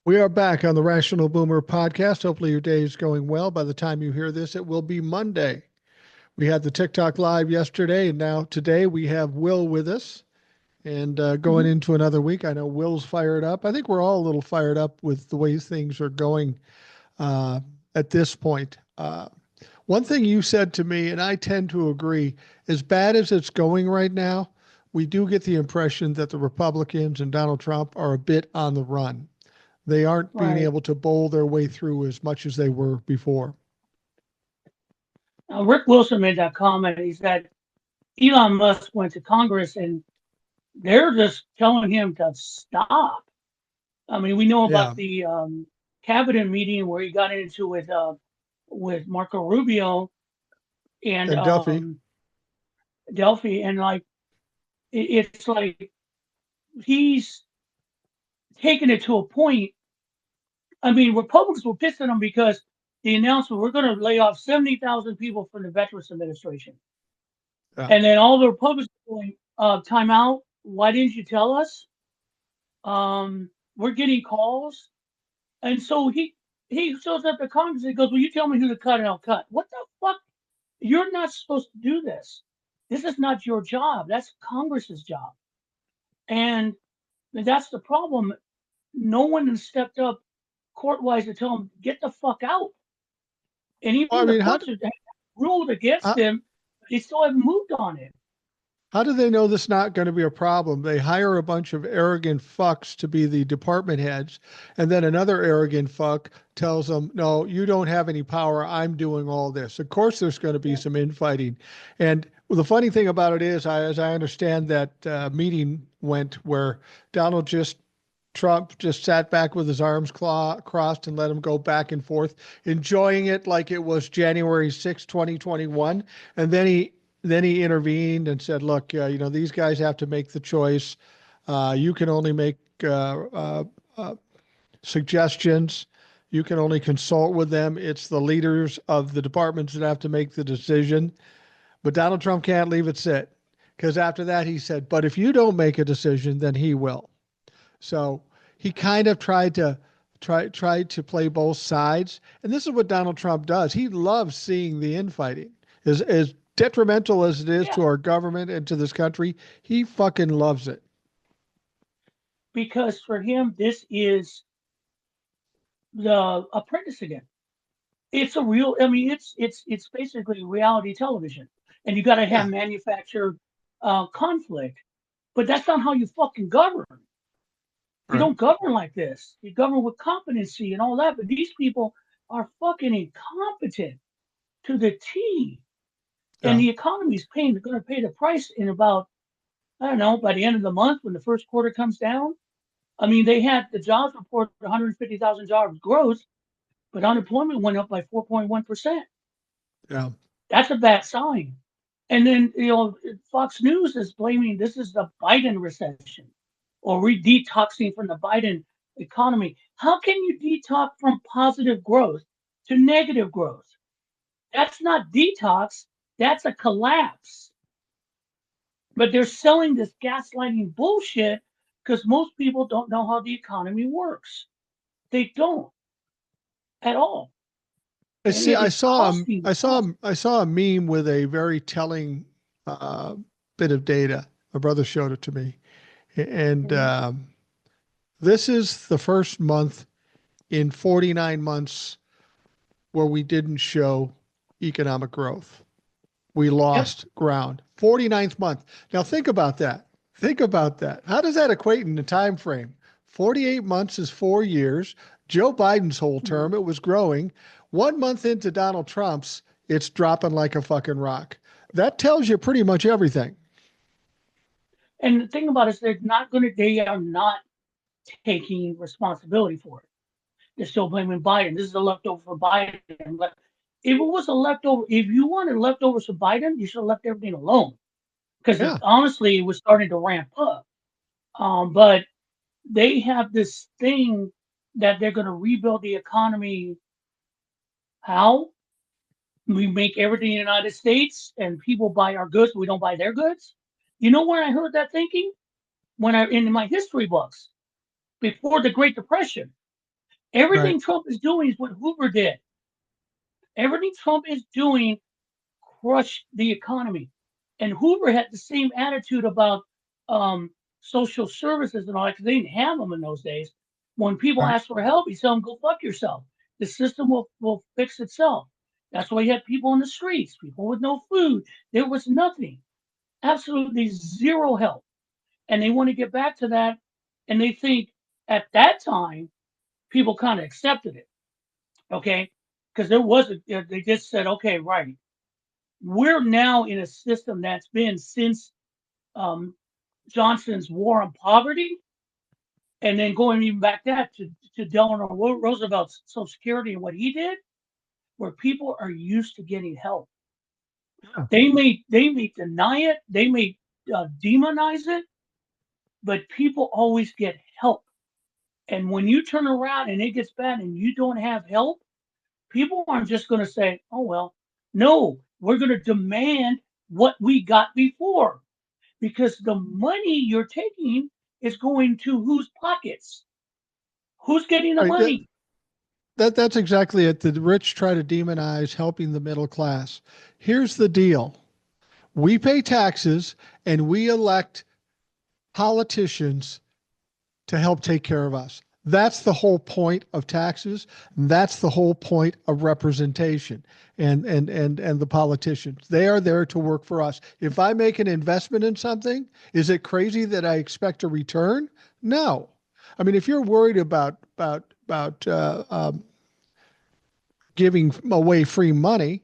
We are back on the Rational Boomer podcast. Hopefully, your day is going well. By the time you hear this, it will be Monday. We had the TikTok live yesterday, and now today we have Will with us. And going Mhm. into another week, I know Will's fired up. I think we're all a little fired up with the way things are going uh, at this point. One thing you said to me, and I tend to agree, as bad as it's going right now, we do get the impression that the Republicans and Donald Trump are a bit on the run. They aren't being Right. able to bowl their way through as much as they were before. Rick Wilson made that comment. He said Elon Musk went to Congress and they're just telling him to stop. I mean, we know Yeah. about the cabinet meeting where he got into with Marco Rubio and And Duffy, Delphi, and like it's like he's taken it to a point. I mean, Republicans were pissed at him because the announcement we're going to lay off 70,000 people from the Veterans Administration. yeah. And then all the Republicans were going, time out. Why didn't you tell us? We're getting calls. And so he shows up to Congress and he goes, well, you tell me who to cut and I'll cut. What the fuck? You're not supposed to do this. This is not your job. That's Congress's job. And that's the problem. No one has stepped up court-wise to tell him, get the fuck out. And Well, I even the mean, courts have ruled against how, him, but they still haven't moved on it. how do they know this is not going to be a problem? They hire a bunch of arrogant fucks to be the department heads, and then another arrogant fuck tells them, "No, you don't have any power. I'm doing all this." Of course, there's going to be Yeah. some infighting, and the funny thing about it is, as I understand that meeting went, where Donald just Trump just sat back with his arms crossed and let him go back and forth, enjoying it like it was January 6th, 2021. And then he intervened and said, "Look, these guys have to make the choice. You can only make uh, suggestions. You can only consult with them. It's the leaders of the departments that have to make the decision." But Donald Trump can't leave it sit, because after that he said, "But if you don't make a decision, then he will." So he kind of tried to play both sides, and this is what Donald Trump does. He loves seeing the infighting. As detrimental as it is Yeah. to our government and to this country, he fucking loves it. Because for him, this is the apprentice again. It's a real. I mean, it's basically reality television, and you got to have Yeah, manufactured conflict. But that's not how you fucking govern. You right. don't govern like this. You govern with competency and all that. But these people are fucking incompetent to the T, and Yeah, the economy's paying. They're going to pay the price in about, I don't know, by the end of the month when the first quarter comes down. I mean, they had the jobs report 150,000 jobs growth, but unemployment went up by 4.1%. yeah. That's a bad sign. And then, Fox News is blaming this is the Biden recession or detoxing from the Biden economy. How can you detox from positive growth to negative growth? That's not detox, that's a collapse. But they're selling this gaslighting bullshit because most people don't know how the economy works. They don't at all. I And see. it's costing us. I saw a meme with a very telling uh, bit of data. My brother showed it to me, and this is the first month in 49 months where we didn't show economic growth. We Yep. lost ground. 49th month. Now think about that. Think about that. How does that equate in the time frame? 48 months is 4 years. Joe Biden's whole term, Mhm. it was growing. 1 month into Donald Trump's, it's dropping like a fucking rock. That tells you pretty much everything. And the thing about it is they are not taking responsibility for it. They're still blaming Biden. This is a leftover for Biden. But if it was a leftover, if you wanted leftovers for Biden, you should have left everything alone. Because Yeah. honestly, it was starting to ramp up. But they have this thing that they're going to rebuild the economy. How? We make everything in the United States and people buy our goods, but we don't buy their goods. You know where I heard that thinking? When I in my history books before the Great Depression. Right. Everything Trump is doing is what Hoover did. Everything Trump is doing crushed the economy. And Hoover had the same attitude about um, social services and all that because they didn't have them in those days. When people Right. asked for help, he told them, "Go fuck yourself. The system will fix itself." That's why you had people in the streets, people with no food. There was nothing, absolutely zero help. And they want to get back to that. And they think at that time, people kind of accepted it. Okay. Because there was they just said, okay, right. We're now in a system that's been since um, Johnson's war on poverty, and then going even back that to Delano Roosevelt's Social Security and what he did, where people are used to getting help. Yeah. They may deny it, they may demonize it, but people always get help. And when you turn around and it gets bad and you don't have help, people aren't just going to say, "Oh well." No, we're going to demand what we got before because the money you're taking is going to whose pockets? Who's getting the Right. money? That's exactly it. The rich try to demonize helping the middle class. Here's the deal. We pay taxes and we elect politicians to help take care of us. That's the whole point of taxes. That's the whole point of representation and the politicians. They are there to work for us. If I make an investment in something, is it crazy that I expect a return? No. I mean, if you're worried about giving away free money,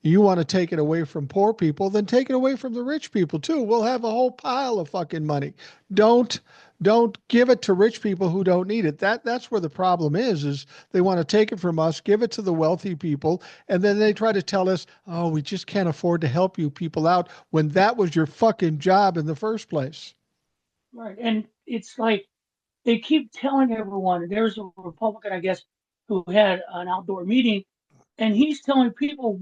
you want to take it away from poor people, then take it away from the rich people too. We'll have a whole pile of fucking money. Don't don't give it to rich people who don't need it. That's where the problem is they want to take it from us, give it to the wealthy people, and then they try to tell us, "Oh, we just can't afford to help you people out," when that was your fucking job in the first place. Right. And it's like they keep telling everyone. There's a Republican, I guess, who had an outdoor meeting, and he's telling people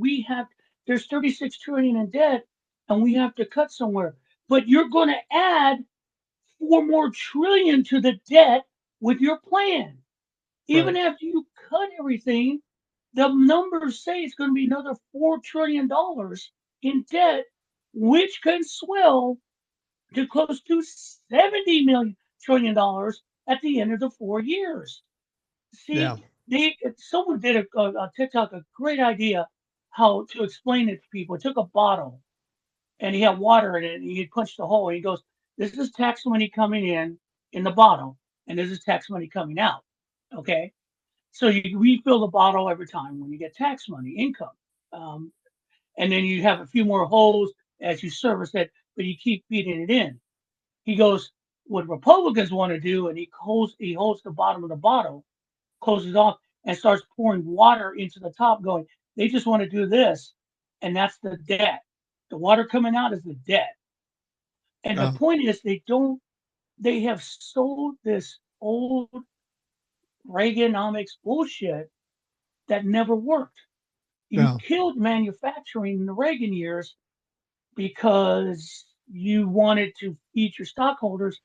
there's 36 trillion in debt, and we have to cut somewhere. But you're going to add 4 more trillion to the debt with your plan. Even Right. after you cut everything, the numbers say it's going to be another $4 trillion in debt, which can swell to close to 70 million trillion dollars at the end of the 4 years. Yeah. See, someone did a TikTok a great idea how to explain it to people. It took a bottle and he had water in it and he punched a hole. And he goes, "This is tax money coming in the bottle, and this is tax money coming out." Okay, so you refill the bottle every time when you get tax money, income, um, and then you have a few more holes as you service it, but you keep feeding it in. He goes, what Republicans want to do, and he holds the bottom of the bottle, closes off, and starts pouring water into the top, going, they just want to do this, and that's the debt. The water coming out is the debt. And the Uh, point is, they have sold this old Reaganomics bullshit that never worked. You yeah. killed manufacturing in the Reagan years because you wanted to feed your stockholders.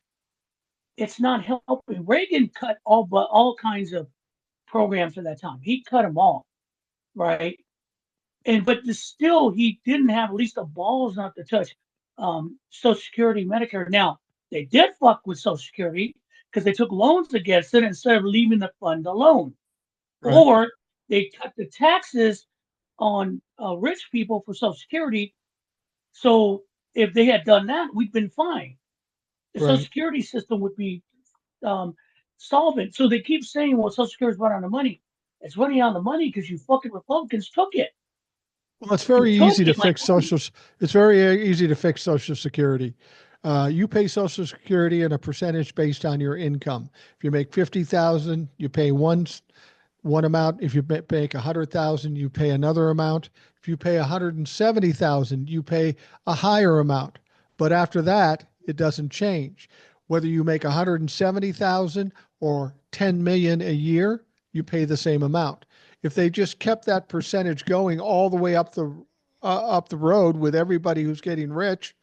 It's not helping. Reagan cut all kinds of programs at that time. He cut them all, right? And but still, he didn't have at least the balls not to touch Social Security, Medicare. Now they did fuck with Social Security because they took loans against it instead of leaving the fund alone, Right. or they cut the taxes on rich people for Social Security. So if they had done that, we'd been fine. The Social Right. Security system would be um, solvent. So they keep saying, well, Social Security's running out of money. It's running out of the money because you fucking Republicans took it. Well, it's You very took easy to it like fix money. It's very easy to fix Social Security. You pay Social Security in a percentage based on your income. If you make 50,000, you pay one amount. If you make 100,000, you pay another amount. If you pay 170,000, you pay a higher amount. But after that, it doesn't change. Whether you make 170,000 or 10 million a year, you pay the same amount. If they just kept that percentage going all the way up the road with everybody who's getting rich,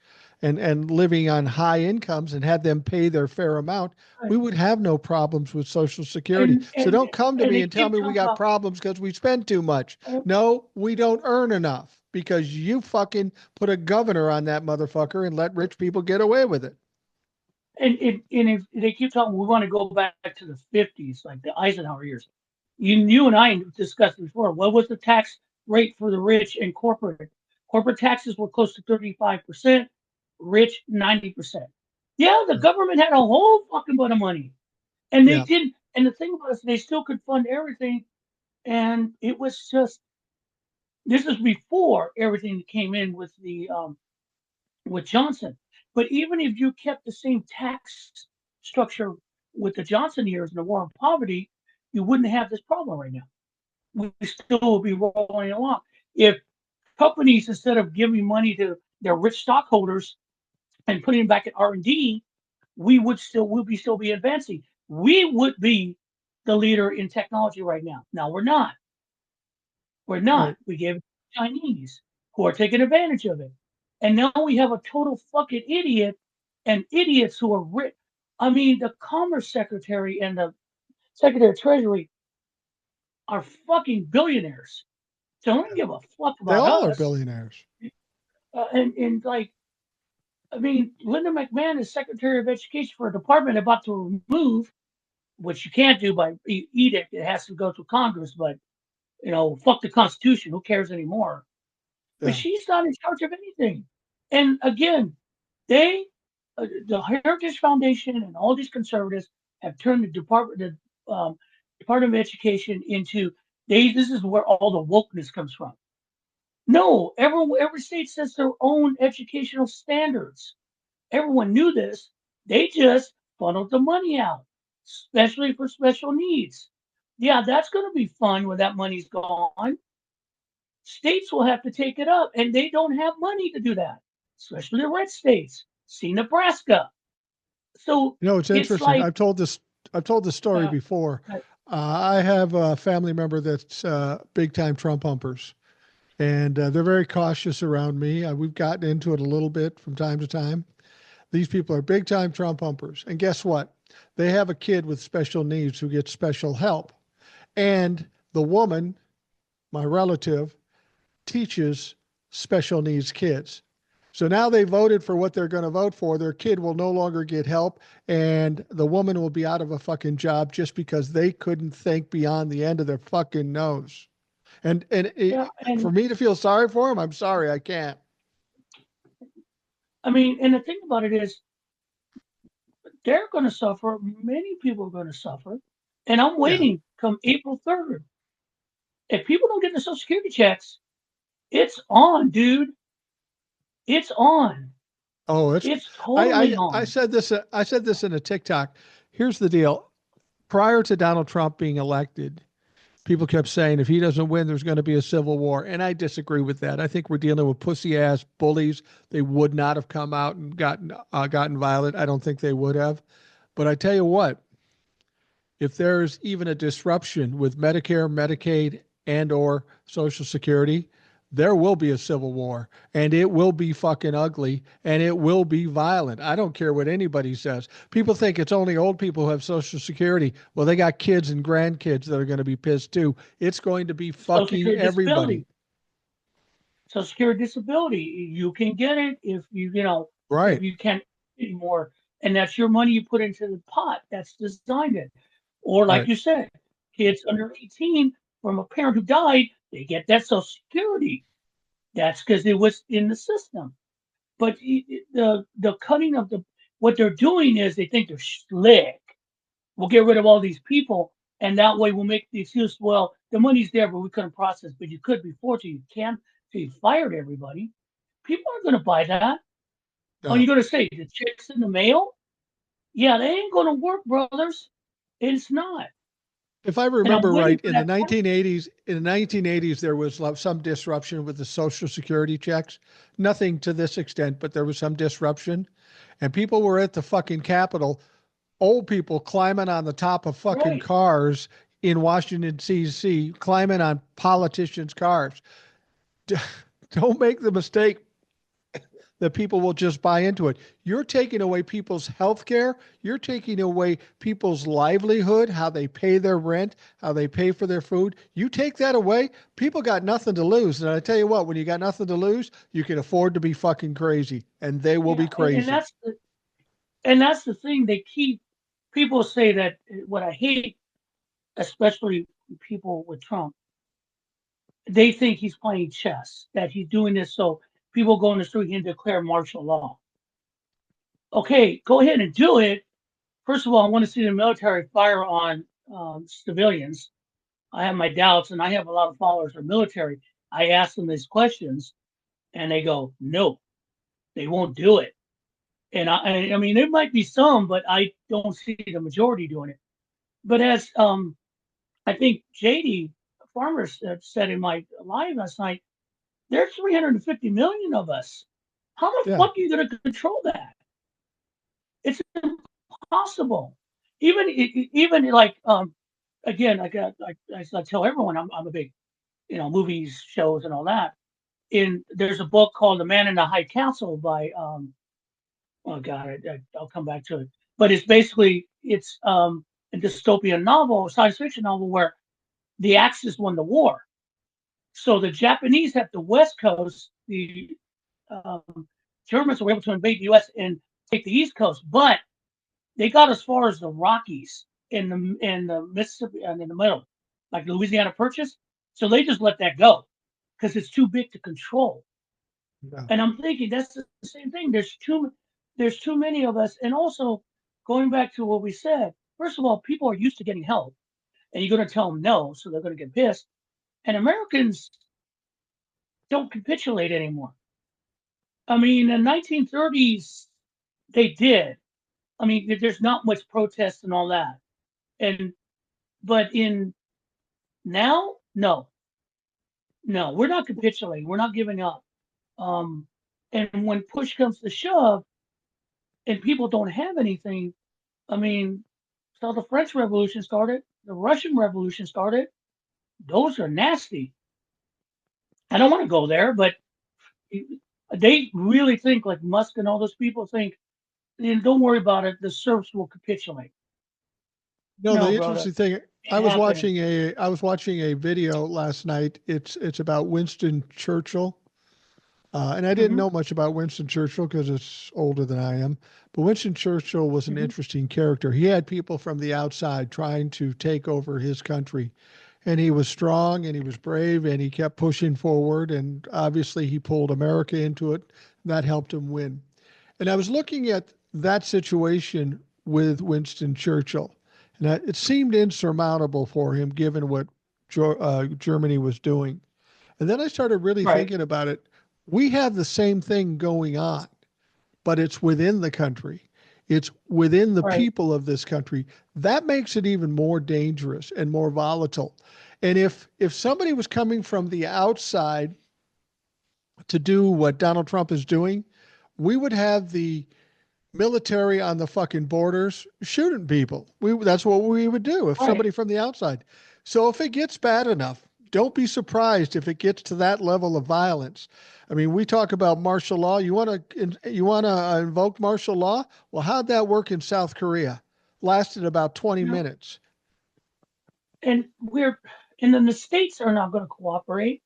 and living on high incomes and had them pay their fair amount, we would have no problems with Social Security. and So and don't come to and me they and tell keep me we talking got about problems because we spend too much. uh, No, we don't earn enough because you fucking put a governor on that motherfucker and let rich people get away with it. and if they keep talking, we want to go back to the 50s, like the Eisenhower years. You and I discussed before. What was the tax rate for the rich and corporate? Corporate taxes were close to 35%, rich 90%. Yeah, the government had a whole fucking bunch of money, and they Yeah. didn't. And the thing about it is, they still could fund everything, and it was just this is before everything that came in with Johnson. But even if you kept the same tax structure with the Johnson years and the war on poverty, you wouldn't have this problem right now. We still would be rolling along. If companies, instead of giving money to their rich stockholders and putting it back in R&D, we would still be advancing. We would be the leader in technology right now. Now we're not. We're not. Right. We gave it to the Chinese who are taking advantage of it. And now we have a total fucking idiot and idiots who are rich. I mean, the Commerce Secretary and the Secretary of Treasury are fucking billionaires. So don't give a fuck They about all are us. billionaires. And like, I mean, Linda McMahon is Secretary of Education for a department about to remove, which you can't do by edict. It has to go through Congress. But fuck the Constitution. Who cares anymore? But Yeah. she's not in charge of anything. And again, they, the Heritage Foundation and all these conservatives have turned Department of Education into they. This is where all the wokeness comes from. No, every state sets their own educational standards. Everyone knew this. They just funneled the money out, especially for special needs. Yeah, that's going to be fun when that money's gone. States will have to take it up, and they don't have money to do that, especially the red states. See Nebraska. So It's it's interesting. like, I've told this story uh, before. uh, I have a family member that's big time Trump humpers, and they're very cautious around me. We've gotten into it a little bit from time to time. These people are big time Trump humpers. And guess what? They have a kid with special needs who gets special help. And the woman, my relative, teaches special needs kids. So now they voted for what they're going to vote for. Their kid will no longer get help, and the woman will be out of a fucking job just because they couldn't think beyond the end of their fucking nose. yeah, For and me to feel sorry for them, I'm sorry, I can't. I mean, and the thing about it is, they're going to suffer. Many people are going to suffer, and I'm Yeah. waiting come April 3rd. If people don't get the Social Security checks, it's on, dude. It's on. Oh, it's. It's totally I on. said this. I said this in a TikTok. Here's the deal. Prior to Donald Trump being elected, people kept saying if he doesn't win, there's going to be a civil war, and I disagree with that. I think we're dealing with pussy ass bullies. They would not have come out and gotten violent. I don't think they would have. But I tell you what, if there's even a disruption with Medicare, Medicaid, and or Social Security, there will be a civil war, and it will be fucking ugly, and it will be violent. I don't care what anybody says. People think it's only old people who have Social Security. Well, they got kids and grandkids that are going to be pissed too. It's going to be Social fucking Security everybody. disability. Social Security disability. You can get it if Right, you can't anymore, and that's your money you put into the pot that's designed it. Or like right. you said, kids under 18 from a parent who died, they get that Social Security. That's because it was in the system. But the cutting of the what they're doing is they think they're slick. We'll get rid of all these people, and that way we'll make the excuse. Well, the money's there, but we couldn't process. But you could before, so you can, so you fired everybody. People aren't going to buy that. Oh, No. you're going to say the checks in the mail? Yeah, they ain't going to work, brothers. It's not. If I And I'm remember waiting right, for in the that. 1980s, there was some disruption with the Social Security checks. Nothing to this extent, but there was some disruption, and people were at the fucking Capitol. Old people climbing on the top of fucking Right. cars in Washington D.C., climbing on politicians' cars. Don't make the mistake that people will just buy into it. You're taking away people's health care. You're taking away people's livelihood, how they pay their rent, how they pay for their food. You take that away, people got nothing to lose. And I tell you what, when you got nothing to lose, you can afford to be fucking crazy, and they will be Yeah, crazy. and that's the thing. They keep people say that what I hate, especially people with Trump, they think he's playing chess, that he's doing this so people go in the street and declare martial law. Okay, go ahead and do it. First of all, I want to see the military fire on civilians. I have my doubts, and I have a lot of followers of military. I ask them these questions, and they go, "No, they won't do it." And I mean, there might be some, but I don't see the majority doing it. But as I think JD Farmers said in my live last night, there's 350 million of us. How the Yeah. fuck are you going to control that? It's impossible. Even like again, I tell everyone I'm a big movies, shows, and all that. There's a book called The Man in the High Castle by oh god, I'll come back to it. But it's a dystopian novel, science fiction novel where the Axis won the war. So the Japanese have the West Coast, the um, Germans were able to invade the U.S. and take the East Coast, but they got as far as the Rockies in the Mississippi and in the middle, like Louisiana Purchase. So they just let that go because it's too big to control. Yeah. And I'm thinking that's the same thing. There's too many of us, and also going back to what we said. First of all, people are used to getting help, and you're going to tell them no, so they're going to get pissed. And Americans don't capitulate anymore. I mean, in the 1930s, they did. I mean, there's not much protest and all that. And but in now, no, no, we're not capitulating. We're not giving up. Um, and when push comes to shove, and people don't have anything, I mean, so the French Revolution started, the Russian Revolution started. Those are nasty. I don't want to go there, but they really think like Musk and all those people think, don't worry about it. The serfs will capitulate. No, the No, brother, interesting thing, ain't happening. I was watching a video last night. It's about Winston Churchill. And I didn't Hmm. know much about Winston Churchill because it's older than I am. But Winston Churchill was an Hmm. interesting character. He had people from the outside trying to take over his country. And he was strong and he was brave and he kept pushing forward. And obviously, he pulled America into it. That helped him win. And I was looking at that situation with Winston Churchill. And it seemed insurmountable for him given what Germany was doing. And then I started really Right, thinking about it. We have the same thing going on, but it's within the country. It's within the right. people of this country. That makes it even more dangerous and more volatile. And if somebody was coming from the outside to do what Donald Trump is doing, we would have the military on the fucking borders shooting people. That's what we would do if Right. somebody from the outside. So if it gets bad enough, don't be surprised if it gets to that level of violence. I mean, we talk about martial law. You want to invoke martial law? Well, how'd that work in South Korea? Lasted about 20 You know, minutes. and and then the states are not going to cooperate.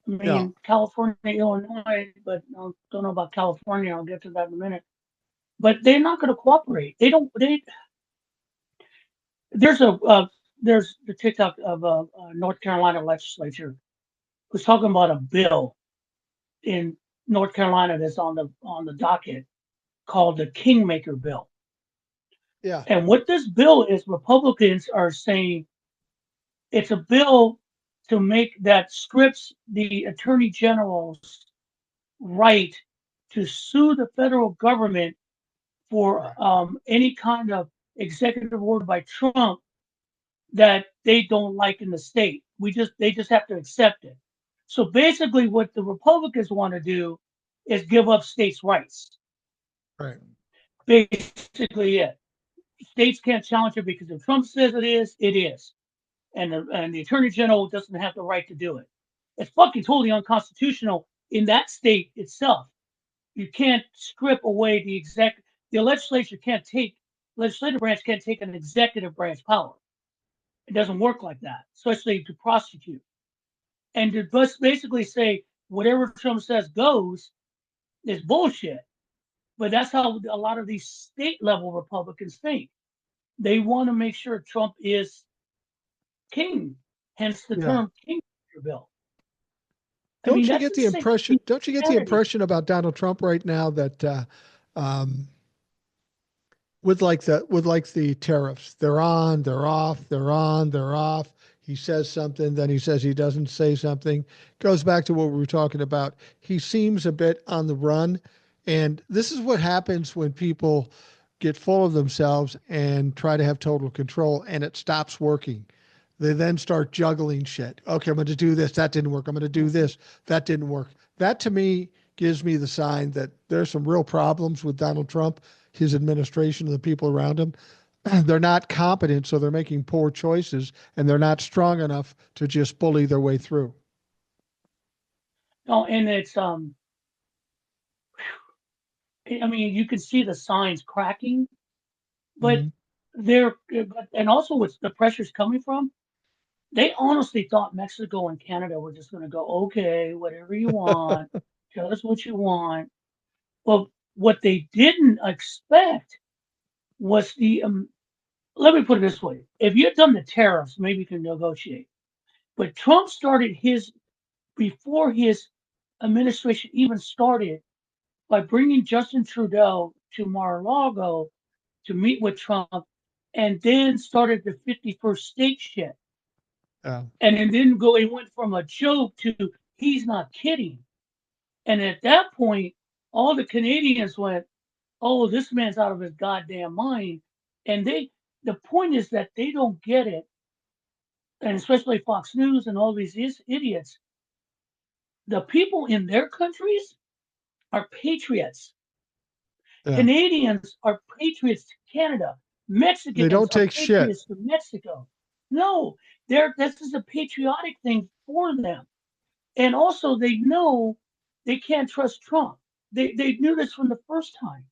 I No, mean, California, Illinois, but I don't know about California. I'll get to that in a minute. But they're not going to cooperate. They don't. There's a there's the TikTok of a North Carolina legislature who's talking about a bill in North Carolina that's on the docket called the Kingmaker Bill. yeah, And what this bill is, Republicans are saying it's a bill to make that strips the attorney general's right to sue the federal government for right, any kind of executive order by Trump that they don't like in the state. They just have to accept it. So basically, what the Republicans want to do is give up states' rights. right. Basically, it. States can't challenge it because if Trump says it is, it is, and the attorney general doesn't have the right to do it. It's fucking totally unconstitutional in that state itself. you can't strip away the legislative branch can't take an executive branch power. It doesn't work like that, especially to prosecute. And to basically say whatever Trump says goes is bullshit. But that's how a lot of these state level Republicans think. They want to make sure Trump is king, hence the Yeah. term king bill. I mean, that's the same thing Don't you get the Kennedy. impression about Donald Trump right now that um, with like the tariffs, they're on, they're off, they're on, they're off. He says something, then he says he doesn't say something. Goes back to what we were talking about. He seems a bit on the run, and this is what happens when people get full of themselves and try to have total control, and it stops working. They then start juggling shit. Okay, I'm going to do this. That didn't work. I'm going to do this. That didn't work. That to me gives me the sign that there's some real problems with Donald Trump, his administration, and the people around him. They're not competent, so they're making poor choices, and they're not strong enough to just bully their way through. No, and it's I mean, you can see the signs cracking, but Mhm. and also what's the pressure's coming from. They honestly thought Mexico and Canada were just going to go, okay, whatever you want, tell us what you want. Well, what they didn't expect was let me put it this way. If you had done the tariffs, maybe you can negotiate. But Trump started before his administration even started, by bringing Justin Trudeau to Mar-a-Lago to meet with Trump, and then started the 51st state shit. Yeah. And then it went from a joke to he's not kidding. And at that point, all the Canadians went, oh, this man's out of his goddamn mind. And the point is that they don't get it. And especially Fox News and all these idiots, the people in their countries are patriots. Yeah. Canadians are patriots to Canada. They Mexicans don't are take shit. patriots to Mexico. No, this is a patriotic thing for them. And also, they know they can't trust Trump. They knew this from the first time,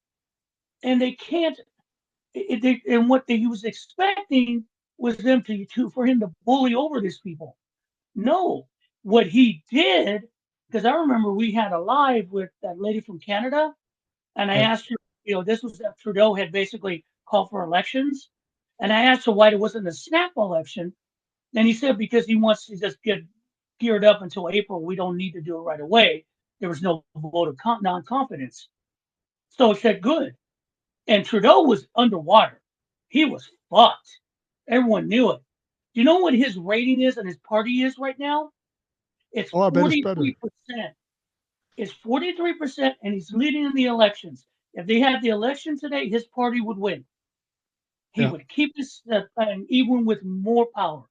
and they can't. And what he was expecting was them to for him to bully over these people. No, what he did, because I remember we had a live with that lady from Canada, and I Right. asked her, this was that Trudeau had basically called for elections, and I asked her why it wasn't a snap election, and he said because he wants to just get geared up until April. We don't need to do it right away. There was no vote of non-confidence. So I said, good. And Trudeau was underwater. He was fucked. Everyone knew it. Do you know what his rating is and his party is right now? It's Oh, I bet it's better. 43%. It's 43%, and he's leading in the elections. If they had the election today, his party would win. He Yeah. would keep his, even with more power.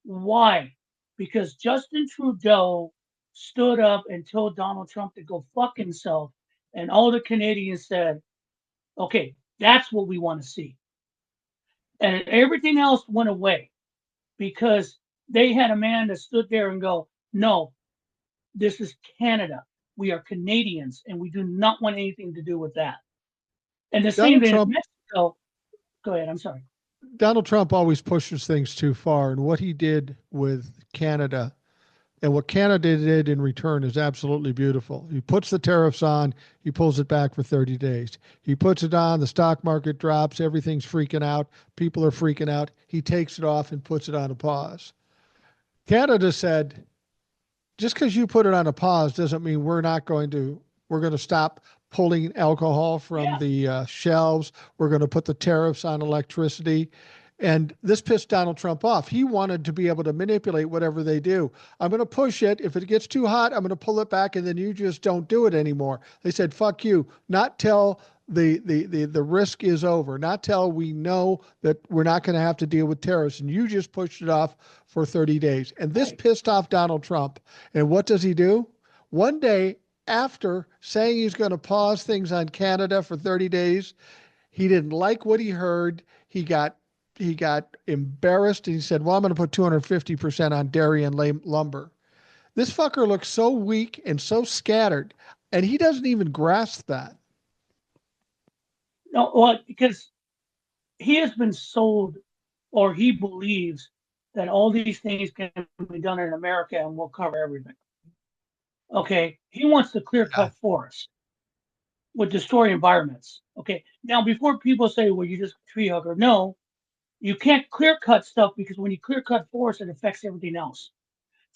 Why? Because Justin Trudeau stood up and told Donald Trump to go fuck himself, and all the Canadians said, okay, that's what we want to see. And everything else went away because they had a man that stood there and go, no, this is Canada. We are Canadians, and we do not want anything to do with that. And the same Donald thing in Trump Mexico. Go ahead. I'm sorry. Donald Trump always pushes things too far, and what he did with Canada and what Canada did in return is absolutely beautiful. He puts the tariffs on, he pulls it back for 30 days. He puts it on, the stock market drops, everything's freaking out, people are freaking out. He takes it off and puts it on a pause. Canada said, just because you put it on a pause doesn't mean we're going to stop pulling alcohol from Yeah. the shelves. We're going to put the tariffs on electricity. And this pissed Donald Trump off. He wanted to be able to manipulate whatever they do. I'm going to push it. If it gets too hot, I'm going to pull it back, and then you just don't do it anymore. They said, fuck you. Not till the risk is over, not till we know that we're not going to have to deal with tariffs. And you just pushed it off for 30 days. And this Right. pissed off Donald Trump. And what does he do? One day after saying he's going to pause things on Canada for 30 days, he didn't like what he heard. He got embarrassed, and he said, "Well, I'm going to put 250% on dairy and lumber." This fucker looks so weak and so scattered, and he doesn't even grasp that. No, well, because he has been sold, or he believes that all these things can be done in America and we'll cover everything. Okay, he wants to clear Yeah. cut forests would destroy environments. Okay. Now, before people say, well, you just tree hugger, no, you can't clear cut stuff because when you clear cut forests, it affects everything else.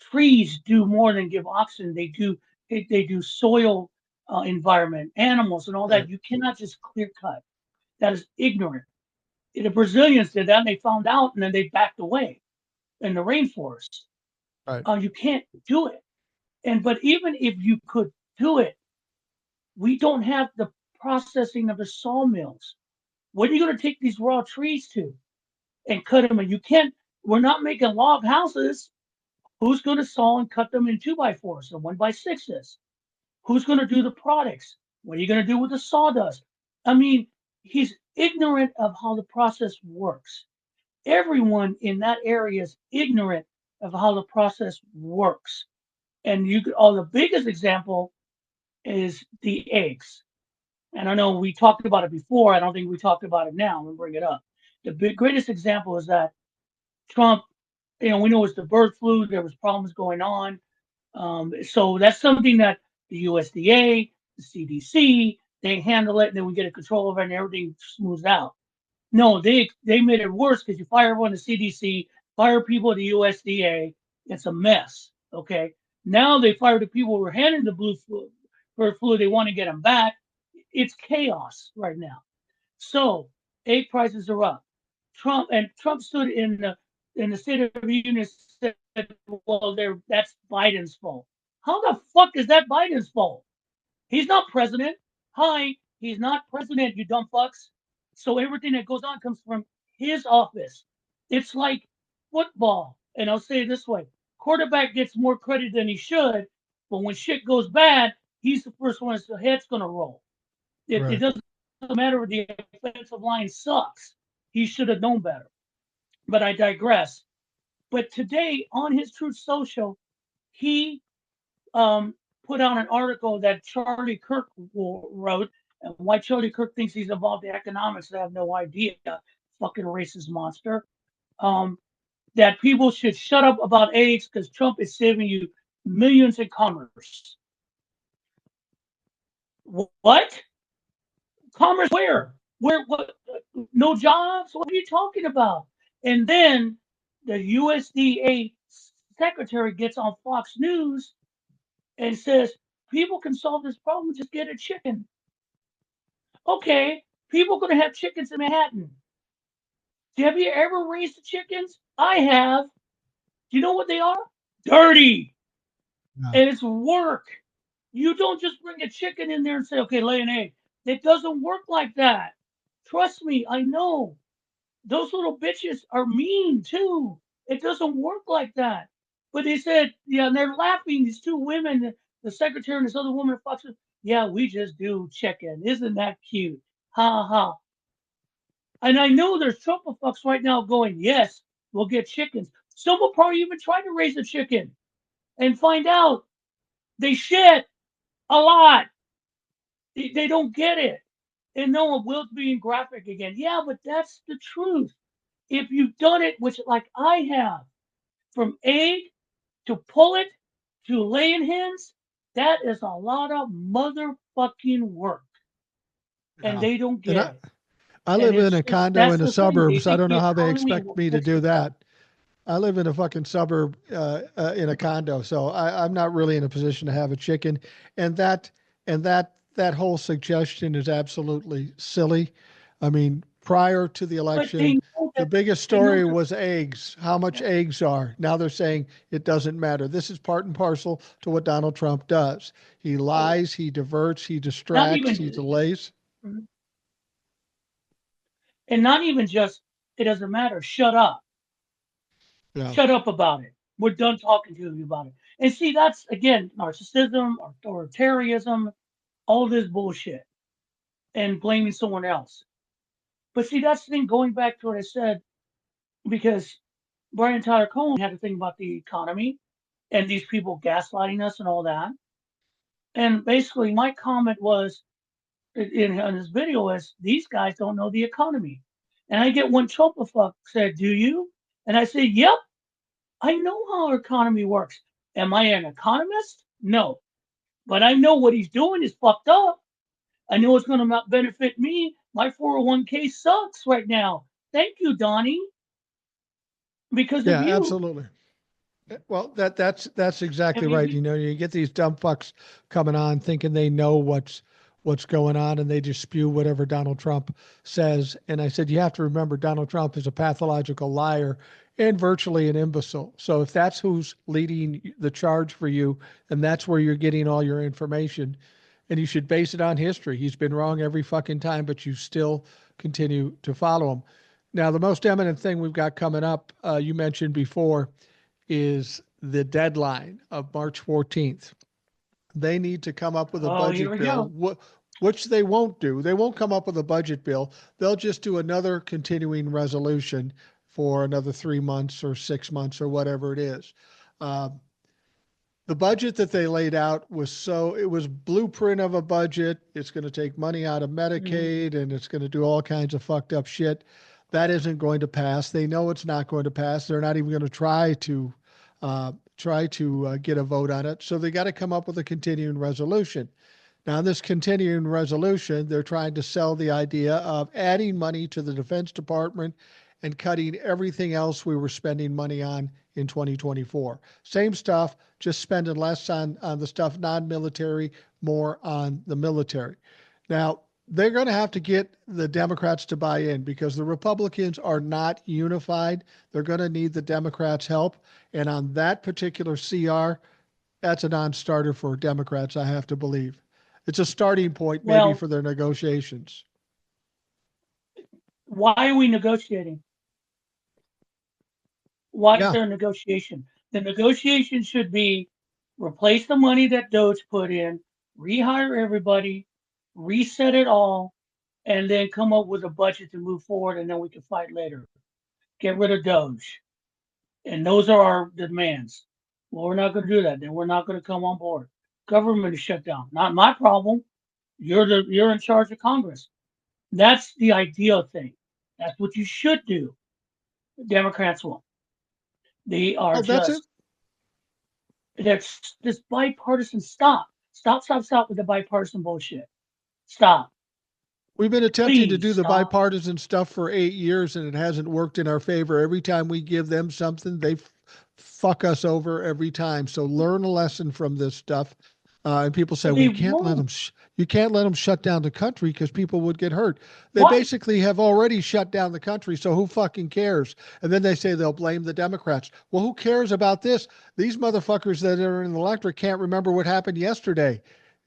Trees do more than give oxygen. They do soil environment, animals, and all Right. that. You cannot just clear cut. That is ignorant. The Brazilians did that, and they found out, and then they backed away in the rainforest. Right. You can't do it. But even if you could do it, we don't have the processing of the sawmills. What are you going to take these raw trees to and cut them? And you can't. We're not making log houses. Who's going to saw and cut them in 2x4s and 1x6s? Who's going to do the products? What are you going to do with the sawdust? I mean, he's ignorant of how the process works. Everyone in that area is ignorant of how the process works. And the biggest example is the eggs. And I know we talked about it before. I don't think we talked about it now. I'm going to bring it up. Greatest example is that Trump, we know it's the bird flu. There was problems going on. So that's something that the USDA, the CDC, they handle it, and then we get a control over it, and everything smooths out. No, they made it worse because you fire everyone at the CDC, fire people at the USDA. It's a mess. Okay. Now they fire the people who were handling the bird flu. They want to get them back. It's chaos right now. So egg prices are up. Trump stood in the State of the Union and said, "Well, that's Biden's fault." How the fuck is that Biden's fault? He's not president. Hi, he's not president. You dumb fucks. So everything that goes on comes from his office. It's like football, and I'll say it this way: quarterback gets more credit than he should, but when shit goes bad, he's the first one the head's gonna roll. It Right. doesn't matter if the offensive line sucks. He should have known better. But I digress. But today on his Truth Social, he put out an article that Charlie Kirk wrote, and why Charlie Kirk thinks he's involved in economics, I have no idea. Fucking racist monster. Um, that people should shut up about AIDS because Trump is saving you millions in commerce. What? Commerce where? Where? What? No jobs? What are you talking about? And then the USDA secretary gets on Fox News and says people can solve this problem, just get a chicken. Okay, people going to have chickens in Manhattan. Have you ever raised the chickens? I have. Do you know what they are? Dirty. Yeah. And it's work. You don't just bring a chicken in there and say, okay, lay an egg. It doesn't work like that. Trust me, I know. Those little bitches are mean too. It doesn't work like that. But they said, yeah, and they're laughing. These two women, the secretary and this other woman, Fox, yeah, we just do chicken. Isn't that cute? Ha ha. And I know there's Trump fucks right now going, yes, we'll get chickens. Some will probably even try to raise a chicken and find out they shit a lot. They don't get it. And no, Will's being graphic again. Yeah, but that's the truth. If you've done it, which like I have, from egg to pullet to laying hens, that is a lot of motherfucking work. And Yeah. they don't And get I, it. I And live in it's a just condo that's in the the thing. They suburbs. I think don't the know how they economy expect will me to fix do it. that. I live in a fucking suburb in a condo, so I'm not really in a position to have a chicken. And that whole suggestion is absolutely silly. I mean, prior to the But election, the biggest they know story that was eggs, how much eggs are. Now they're saying it doesn't matter. This is part and parcel to what Donald Trump does. He oh, lies, he diverts, he not distracts, he even delays. and not even just it doesn't matter. Shut up. Yeah. Shut up about it. We're done talking to you about it. And see, that's again narcissism, authoritarianism, all this bullshit, and blaming someone else. But see, that's the thing. Going back to what I said, because Brian Tyler Cohen had to think about the economy, and these people gaslighting us and all that. And basically, my comment was in this video is these guys don't know the economy. And I get one fuck said, "Do you?" And I say, "Yep, I know how our economy works. Am I an economist? No, but I know what he's doing is fucked up. I know it's going to benefit me. My 401k sucks right now. Thank you, Donnie, because of Yeah, you." absolutely. Well, that's I exactly right. mean, You know, you get these dumb fucks coming on thinking they know what's going on, and they just spew whatever Donald Trump says. And I said, you have to remember, Donald Trump is a pathological liar and virtually an imbecile. So if that's who's leading the charge for you, and that's where you're getting all your information, and you should base it on history. He's been wrong every fucking time, but you still continue to follow him. Now, the most eminent thing we've got coming up, you mentioned before, is the deadline of March 14th. They need to come up with a oh, here budget we bill, go. which they won't do. They won't come up with a budget bill. They'll just do another continuing resolution for another 3 months or 6 months or whatever it is. Uh, the budget that they laid out it was blueprint of a budget. It's going to take money out of Mhm. Medicaid and it's going to do all kinds of fucked up shit. That isn't going to pass. They know it's not going to pass. They're not even going to try to get a vote on it. So they got to come up with a continuing resolution. Now, in this continuing resolution, they're trying to sell the idea of adding money to the Defense Department and cutting everything else we were spending money on in 2024. Same stuff, just spending less on the stuff non military, more on the military. Now, they're going to have to get the Democrats to buy in because the Republicans are not unified. They're going to need the Democrats' help. And on that particular CR, that's a non starter for Democrats, I have to believe. It's a starting point maybe Well, for their negotiations. why are we negotiating? Why is Yeah. there a negotiation? The negotiation should be replace the money that Doge put in, rehire everybody, reset it all, and then come up with a budget to move forward, and then we can fight later. Get rid of Doge. And those are our demands. Well, we're not going to do that. Then we're not going to come on board. Government is shut down. Not my problem. You're in charge of Congress. That's the ideal thing. That's what you should do. The Democrats won't. They are Oh, that's it. just that's this bipartisan stop. Stop with the bipartisan bullshit. Stop. We've been attempting to Please do the stop. bipartisan stuff for 8 years and it hasn't worked in our favor. Every time we give them something, they fuck us over every time. So learn a lesson from this stuff. And people say, But well, they won't. you can't let them shut down the country because people would get hurt. They Why? basically have already shut down the country. So who fucking cares? And then they say they'll blame the Democrats. Well, who cares about this? These motherfuckers that are in the electorate can't remember what happened yesterday.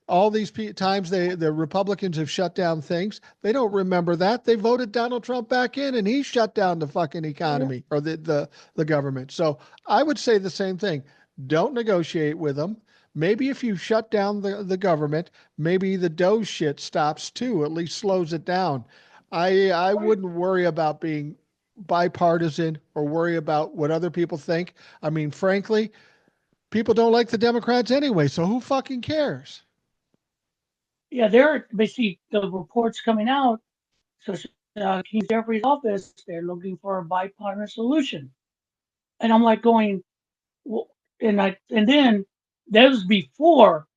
All these times the Republicans have shut down things, they don't remember that. They voted Donald Trump back in, and he shut down the fucking economy or the government. So I would say the same thing. Don't negotiate with them. Maybe if you shut down the government, maybe the Doge shit stops too. At least slows it down. I wouldn't worry about being bipartisan or worry about what other people think. I mean, frankly, people don't like the Democrats anyway, so who fucking cares? Yeah, they're basically the reports coming out. So King Jeffrey's office, they're looking for a bipartisan solution. And I'm like going, well, and then that was before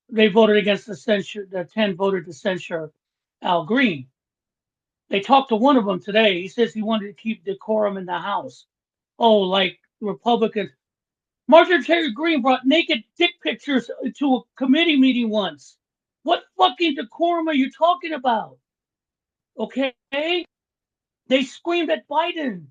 they voted against the censure. The 10 voted to censure Al Green. They talked to one of them today. He says he wanted to keep decorum in the House. Oh, like Republicans. Marjorie Taylor Greene brought naked dick pictures to a committee meeting once. What fucking decorum are you talking about? Okay? They screamed at Biden.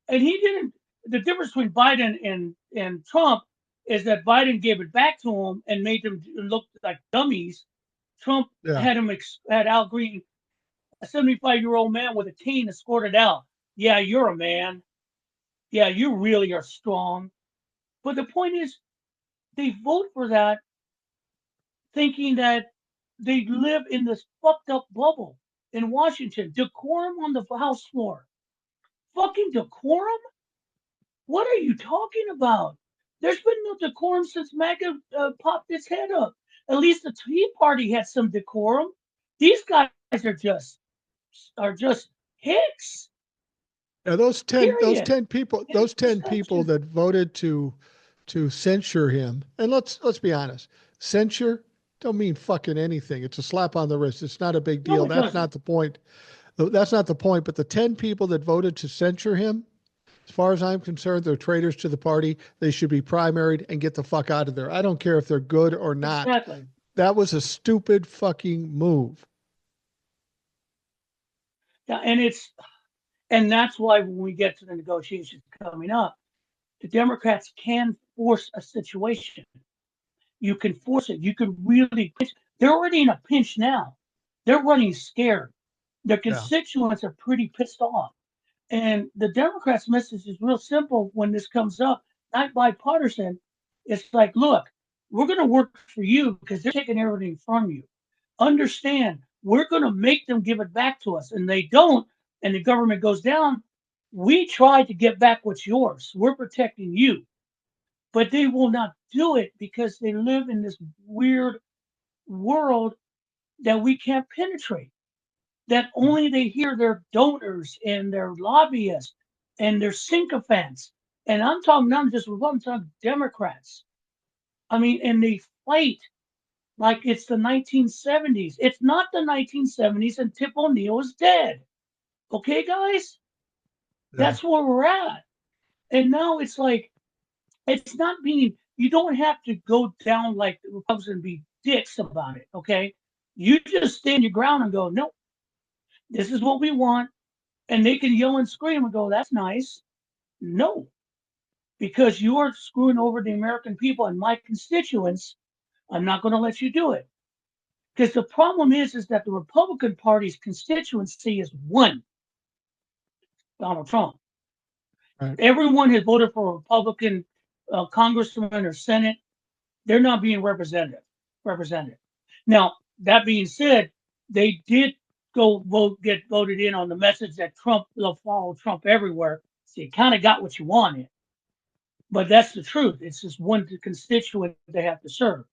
And he didn't. The difference between Biden and Trump is that Biden gave it back to him and made them look like dummies. Trump Yeah. had Al Green, a 75-year-old man with a cane, escorted out. Yeah, you're a man. Yeah, you really are strong. But the point is, they vote for that thinking that they live in this fucked up bubble in Washington. Decorum on the House floor. Fucking decorum? What are you talking about? There's been no decorum since MAGA popped its head up. At least the Tea Party had some decorum. These guys are just hicks. Now those Period. 10 people, End those of 10 people discussion. that voted to censure him, and let's be honest, censure don't mean fucking anything. It's a slap on the wrist. It's not a big No, deal. it That's doesn't. not the point. That's not the point. But the 10 people that voted to censure him, as far as I'm concerned, they're traitors to the party. They should be primaried and get the fuck out of there. I don't care if they're good or not. Exactly. That was a stupid fucking move. Yeah, and that's why when we get to the negotiations coming up, the Democrats can force a situation. You can force it. You can really pinch. They're already in a pinch now. They're running scared. Their Yeah. constituents are pretty pissed off. And the Democrats' message is real simple when this comes up, not bipartisan. It's like, look, we're going to work for you because they're taking everything from you. Understand, we're going to make them give it back to us. And they don't, and the government goes down. We try to get back what's yours. We're protecting you. But they will not do it because they live in this weird world that we can't penetrate, that only they hear their donors and their lobbyists and their sycophants. And I'm talking not just Republicans, I'm talking Democrats. I mean, and they fight like it's the 1970s. It's not the 1970s, and Tip O'Neill is dead. Okay, guys? Yeah. That's where we're at. And now it's like, it's not being, you don't have to go down like the Republicans and be dicks about it. Okay? You just stand your ground and go, no, this is what we want. And they can yell and scream and go, that's nice. No, because you're screwing over the American people and my constituents. I'm not going to let you do it. Because the problem is that the Republican Party's constituency is one, Donald Trump. Right. Everyone has voted for a Republican congressman or Senate. They're not being represented. Now, that being said, they did get voted in on the message that Trump will follow Trump everywhere. So you kind of got what you wanted. But that's the truth. It's just one constituent they have to serve.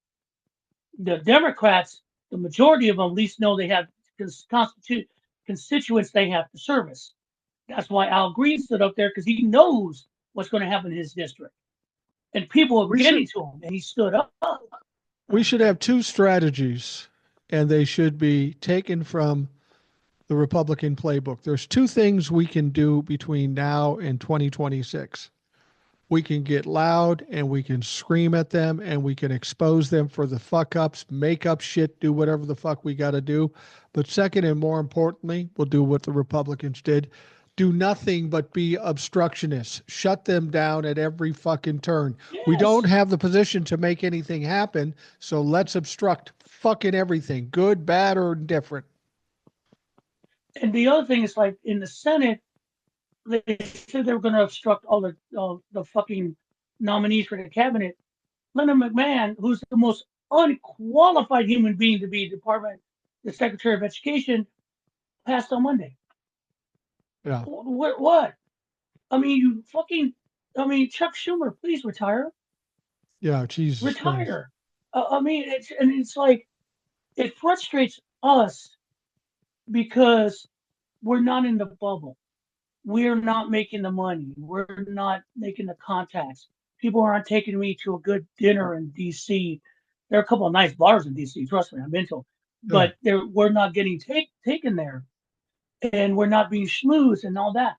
The Democrats, the majority of them, at least know they have constituents they have to service. That's why Al Green stood up there because he knows what's going to happen in his district, and people are We getting should to him, and he stood up. we should have two strategies, and they should be taken from the Republican playbook. There's two things we can do between now and 2026. We can get loud and we can scream at them and we can expose them for the fuck ups, make up shit, do whatever the fuck we got to do. But second and more importantly, we'll do what the Republicans did. Do nothing but be obstructionists. Shut them down at every fucking turn. We don't Yes. have the position to make anything happen, so let's obstruct fucking everything, good, bad, or indifferent. And the other thing is like in the Senate, they said they were going to obstruct all the fucking nominees for the cabinet. Leonard McMahon, who's the most unqualified human being to be the Secretary of Education, passed on Monday. Yeah. What? I mean, I mean, Chuck Schumer, please retire. Yeah. Jesus Christ. Retire. I mean, it's like, it frustrates us because we're not in the bubble. We're not making the money. We're not making the contacts. People aren't taking me to a good dinner in DC. There are a couple of nice bars in DC. Trust me, I've been to them. Yeah. But we're not getting taken there, and we're not being schmoozed and all that.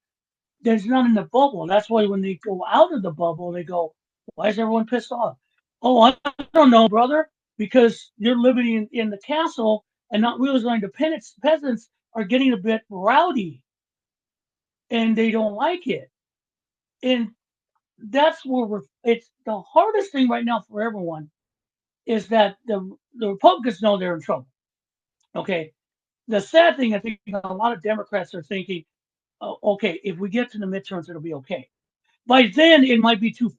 There's not in the bubble. That's why when they go out of the bubble, they go, "Why is everyone pissed off?" Oh, I don't know, brother, because you're living in the castle and not realizing the peasants are getting a bit rowdy and they don't like it. And that's where it's the hardest thing right now for everyone is that the Republicans know they're in trouble. Okay. The sad thing, I think a lot of Democrats are thinking, oh, okay, if we get to the midterms, it'll be okay. By then, it might be too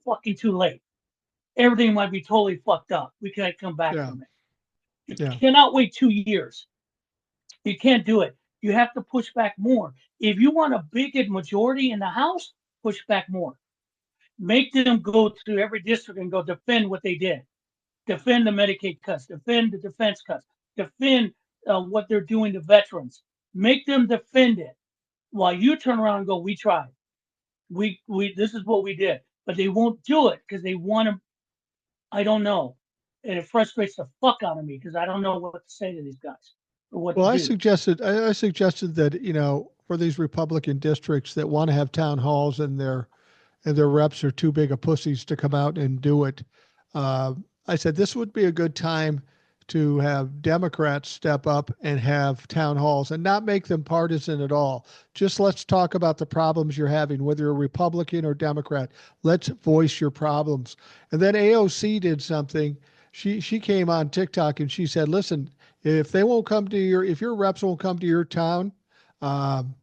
late. Everything might be totally fucked up. We can't come back Yeah. from it. You Yeah. cannot wait 2 years. You can't do it. You have to push back more. If you want a big majority in the House, push back more. Make them go to every district and go defend what they did. Defend the Medicaid cuts. Defend the defense cuts. Defend what they're doing to veterans. Make them defend it while you turn around and go, "We tried. We this is what we did," but they won't do it because they want to. I don't know, and it frustrates the fuck out of me because I don't know what to say to these guys or what Well, to I do. suggested I suggested that for these Republican districts that want to have town halls and their reps are too big of pussies to come out and do it. Uh, I said this would be a good time to have Democrats step up and have town halls and not make them partisan at all. Just let's talk about the problems you're having, whether you're Republican or Democrat. Let's voice your problems. And then AOC did something. She came on TikTok and she said, "Listen, if they won't come to if your reps won't come to your town um,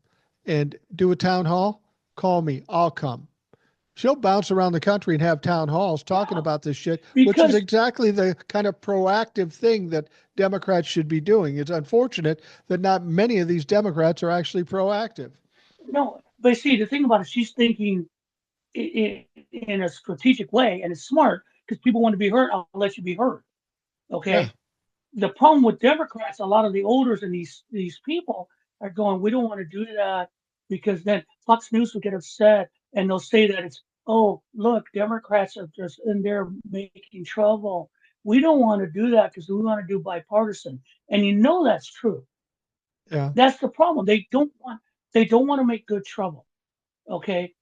and do a town hall, call me. I'll come." She'll bounce around the country and have town halls talking Yeah, about this shit, which is because exactly the kind of proactive thing that Democrats should be doing. It's unfortunate that not many of these Democrats are actually proactive. no, but see the thing about it, she's thinking in a strategic way, and it's smart because people want to be heard. I'll let you be heard. Yeah. Okay. The problem with Democrats, a lot of the elders and these people are going, we don't want to do that because then Fox News will get upset and they'll say that it's, oh, look, Democrats are just in there making trouble. We don't want to do that because we want to do bipartisan. And you know that's true. Yeah. That's the problem. They don't want to make good trouble. Okay.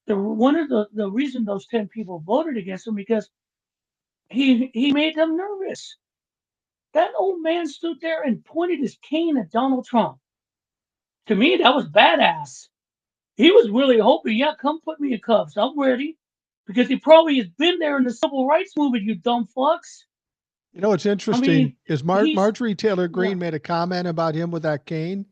One of the reason those 10 people voted against him because he made them nervous. That old man stood there and pointed his cane at Donald Trump. To me, that was badass. He was really hoping, yeah, come put me in cuffs. I'm ready. Because he probably has been there in the civil rights movement, you dumb fucks. What's I interesting mean, is he's, Marjorie Taylor yeah, Greene made a comment about him with that cane.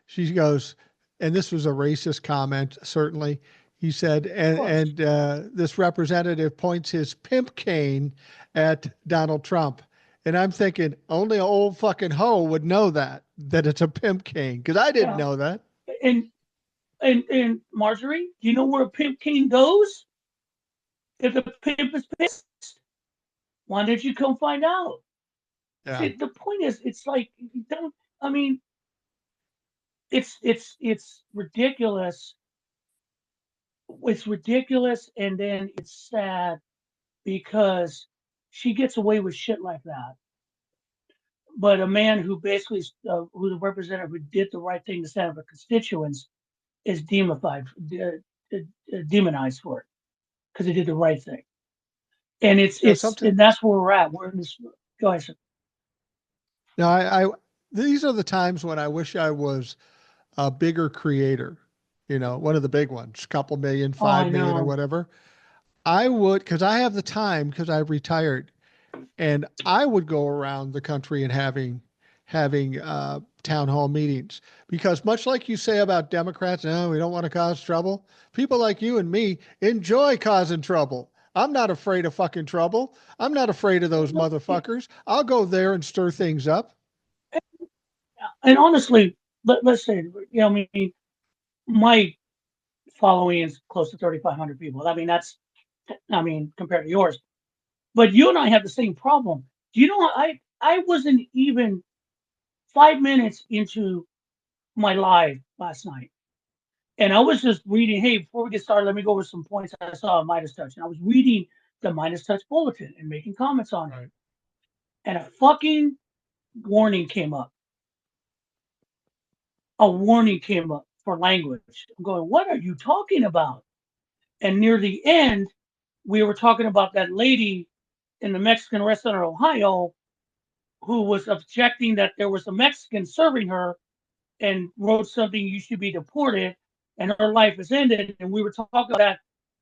She goes, and this was a racist comment, certainly. He said, of course. this representative points his pimp cane at Donald Trump. And I'm thinking, only an old fucking hoe would know that it's a pimp cane, because I didn't Yeah. know that. And, and Marjorie, do you know where a pimp cane goes? If the pimp is pissed, why didn't you come find out? Yeah. See, the point is, it's like, you don't, I mean, it's ridiculous. It's ridiculous, and then it's sad because she gets away with shit like that. But a man who basically, who the representative who did the right thing to stand up for constituents, is demonized for it because he did the right thing. And Something. and that's where we're at. We're in this. Go ahead. Sir. Now, these are the times when I wish I was a bigger creator. One of the big ones, couple million, Oh, I 5 million, or know. whatever. I would, because I have the time, because I've retired. And I would go around the country and having town hall meetings because much like you say about Democrats, no, we don't want to cause trouble. People like you and me enjoy causing trouble. I'm not afraid of fucking trouble. I'm not afraid of those No, motherfuckers. I'll go there and stir things up. and honestly, let's say, I mean, my following is close to 3,500 people. I mean, compared to yours. But you and I have the same problem. Do you know I wasn't even 5 minutes into my live last night. And I was just reading, hey, before we get started, let me go over some points I saw on Midas Touch. And I was reading the Midas Touch bulletin and making comments on it. Right. And a fucking warning came up. A warning came up for language. I'm going, what are you talking about? And near the end, we were talking about that lady in the Mexican restaurant in Ohio who was objecting that there was a Mexican serving her and wrote something, you should be deported, and her life is ended. And we were talking about that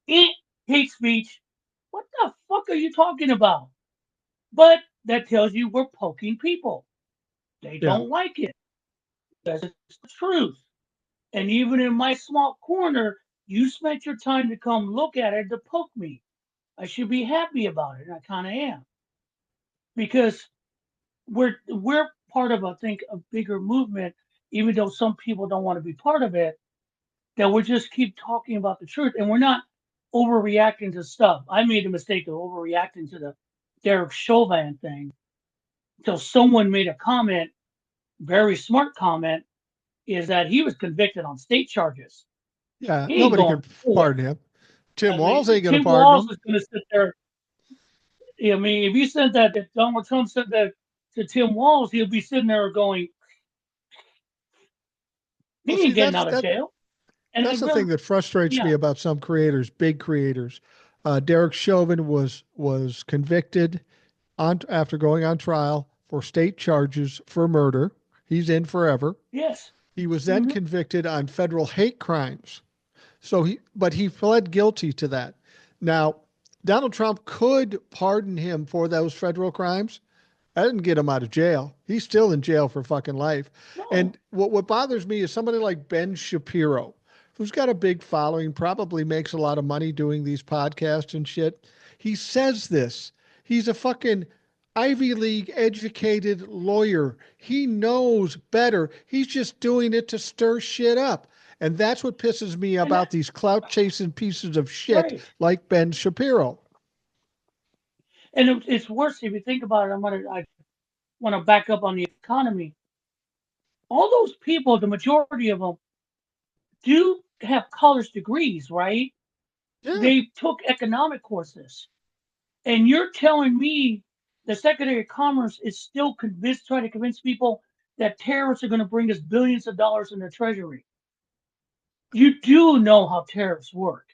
hate speech. What the fuck are you talking about? But that tells you we're poking people. They Yeah. don't like it. That's the truth. And even in my small corner, you spent your time to come look at it to poke me. I should be happy about it. And I kind of am. Because we're part of, I think, a bigger movement, even though some people don't want to be part of it, that we just keep talking about the truth and we're not overreacting to stuff. I made the mistake of overreacting to the Derek Chauvin thing until someone made a comment, very smart comment, is that he was convicted on state charges. Yeah, He ain't nobody going can forward. pardon him. Tim I Walz mean, ain't going to Tim pardon Walz him. is going to sit there. I mean, if you said that, if Donald Trump said that to Tim Walz, he'll be sitting there going, Well, he see, ain't getting out of jail. And that's it the really, thing that frustrates me yeah, about some creators, big creators. Derek Chauvin was convicted on after going on trial for state charges for murder. He's in forever. yes. He was then Hmm. convicted on federal hate crimes. But he pled guilty to that. Now, Donald Trump could pardon him for those federal crimes. I didn't get him out of jail. He's still in jail for fucking life. No. And what bothers me is somebody like Ben Shapiro, who's got a big following, probably makes a lot of money doing these podcasts and shit. He says this. He's a fucking Ivy League educated lawyer. He knows better. He's just doing it to stir shit up. And that's what pisses me And about these clout chasing pieces of shit right. like Ben Shapiro. And it's worse if you think about it. I want to back up on the economy. All those people, the majority of them, do have college degrees, right? Yeah. They took economic courses. And you're telling me the Secretary of Commerce is still trying to convince people that tariffs are going to bring us billions of dollars in the treasury. You do know how tariffs work,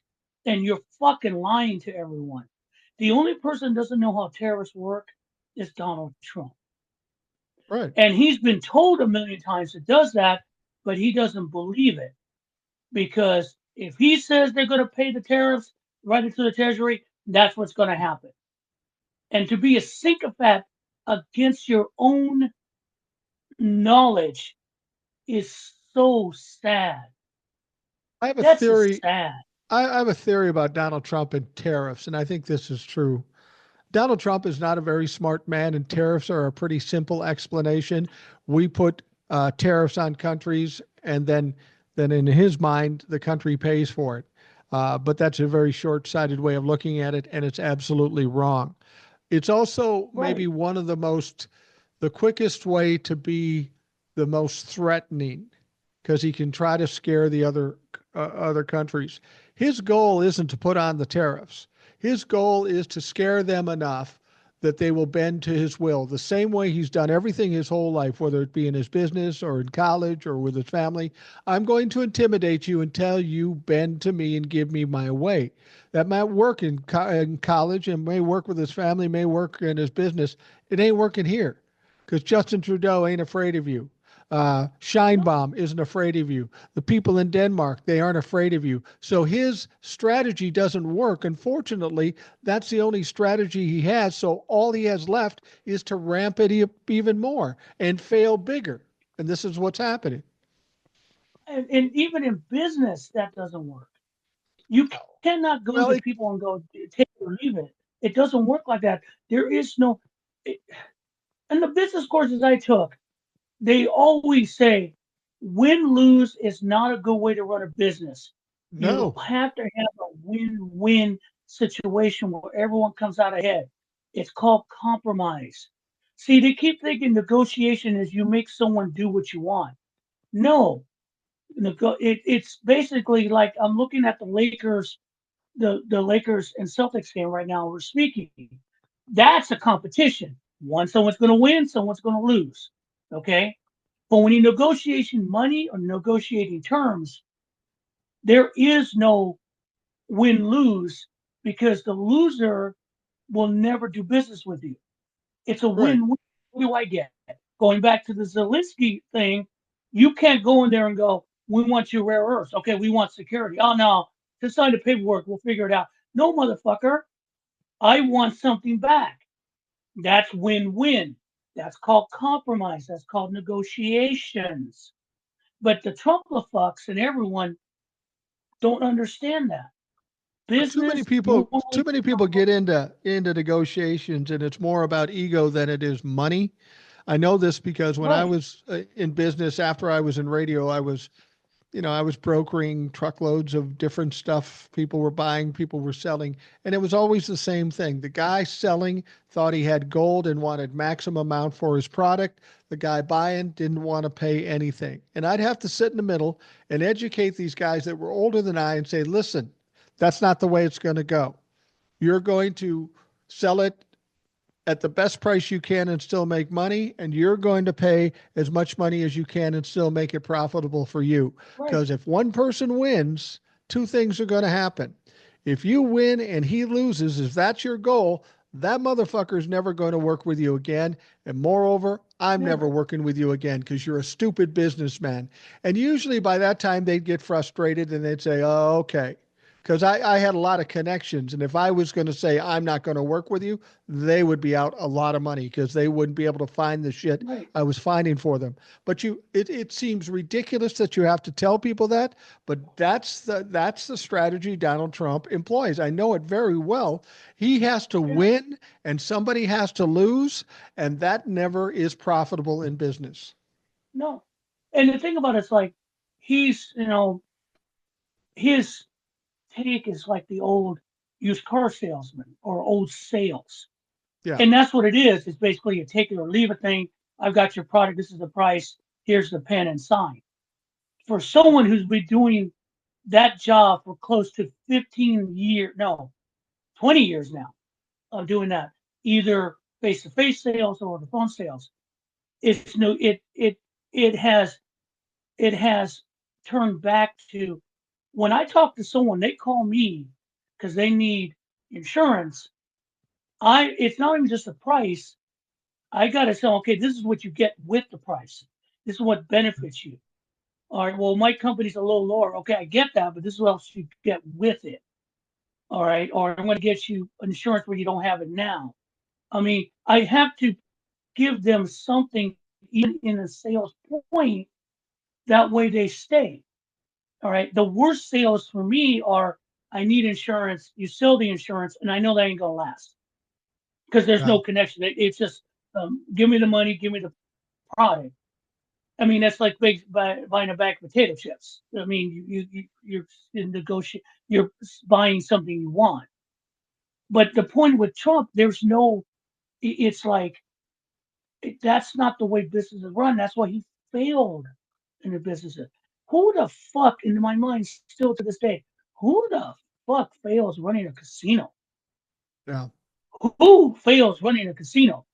and you're fucking lying to everyone. The only person who doesn't know how tariffs work is Donald Trump. Right. And he's been told a million times it does that, but he doesn't believe it. Because if he says they're going to pay the tariffs right into the treasury, that's what's going to happen. And to be a sycophant against your own knowledge is so sad. I have a That's just theory. sad. I have a theory about Donald Trump and tariffs, and I think this is true. Donald Trump is not a very smart man, and tariffs are a pretty simple explanation. We put tariffs on countries, and then in his mind, the country pays for it. But that's a very short-sighted way of looking at it, and it's absolutely wrong. It's also maybe Right. one of the quickest way to be the most threatening because he can try to scare the other countries. His goal isn't to put on the tariffs. His goal is to scare them enough that they will bend to his will. The same way he's done everything his whole life, whether it be in his business or in college or with his family. I'm going to intimidate you until you bend to me and give me my way. That might work in college and may work with his family, may work in his business. It ain't working here because Justin Trudeau ain't afraid of you. No. Scheinbaum isn't afraid of you. The people in Denmark, they aren't afraid of you. So his strategy doesn't work. Unfortunately, that's the only strategy he has. So all he has left is to ramp it even more and fail bigger. And this is what's happening. And even in business, that doesn't work. You cannot go Well, to people and go, take it or leave it. It doesn't work like that. There is no, it, and the business courses I took, they always say win lose is not a good way to run a business. You no, have to have a win-win situation where everyone comes out ahead. It's called compromise. See, they keep thinking negotiation is you make someone do what you want. No, it's basically like I'm looking at the Lakers and Celtics game right now. We're speaking. That's a competition. Someone's going to win, someone's going to lose. Okay, but when you're negotiating money or negotiating terms, there is no win lose because the loser will never do business with you. It's a right. win win. What do I get? Going back to the Zelensky thing, you can't go in there and go, we want your rare earths. Okay, we want security. Oh, no, just sign the paperwork. We'll figure it out. No, motherfucker. I want something back. That's win win. That's called compromise. That's called negotiations. But the Trump-fucks and everyone don't understand that. But Business normally too many people get into negotiations, and it's more about ego than it is money. I know this because when I right. was in business after I was in radio, I was I was brokering truckloads of different stuff. People were buying, people were selling, and it was always the same thing. The guy selling thought he had gold and wanted maximum amount for his product. The guy buying didn't want to pay anything. And I'd have to sit in the middle and educate these guys that were older than I and say, listen, that's not the way it's going to go. You're going to sell it at the best price you can and still make money, and you're going to pay as much money as you can and still make it profitable for you. Right. Because if one person wins, two things are going to happen. If you win and he loses, if that's your goal, that motherfucker is never going to work with you again. And moreover, I'm never Never. working with you again because you're a stupid businessman. And usually by that time, they'd get frustrated and they'd say, oh, okay. Because I had a lot of connections. And if I was going to say, I'm not going to work with you, they would be out a lot of money because they wouldn't be able to find the shit Right. I was finding for them. But it seems ridiculous that you have to tell people that, but that's the strategy Donald Trump employs. I know it very well. He has to Yeah. win and somebody has to lose, and that never is profitable in business. No. And the thing about it's like he's, his take is like the old used car salesman or old sales. Yeah. And that's what it is. It's basically a take it or leave it thing. I've got your product. This is the price. Here's the pen and sign. For someone who's been doing that job for close to 15 years, no, 20 years now of doing that, either face to face sales or the phone sales, it's no, it has, it has turned back to when I talk to someone, they call me because they need insurance. It's not even just the price. I got to say, okay, this is what you get with the price. This is what benefits you. All right, well, my company's a little lower. Okay, I get that, but this is what else you get with it. All right, or I'm going to get you insurance where you don't have it now. I mean, I have to give them something even in a sales point. That way they stay. All right. The worst sales for me are I need insurance. You sell the insurance, and I know that ain't gonna last because there's Yeah. no connection. It's just give me the money, give me the product. I mean, that's like buying a bag of potato chips. I mean, you're in negotiate, you're buying something you want. But the point with Trump, there's no. It's like that's not the way businesses run. That's why he failed in the businesses. Who the fuck, in my mind, still to this day, who the fuck fails running a casino? Yeah. Who fails running a casino?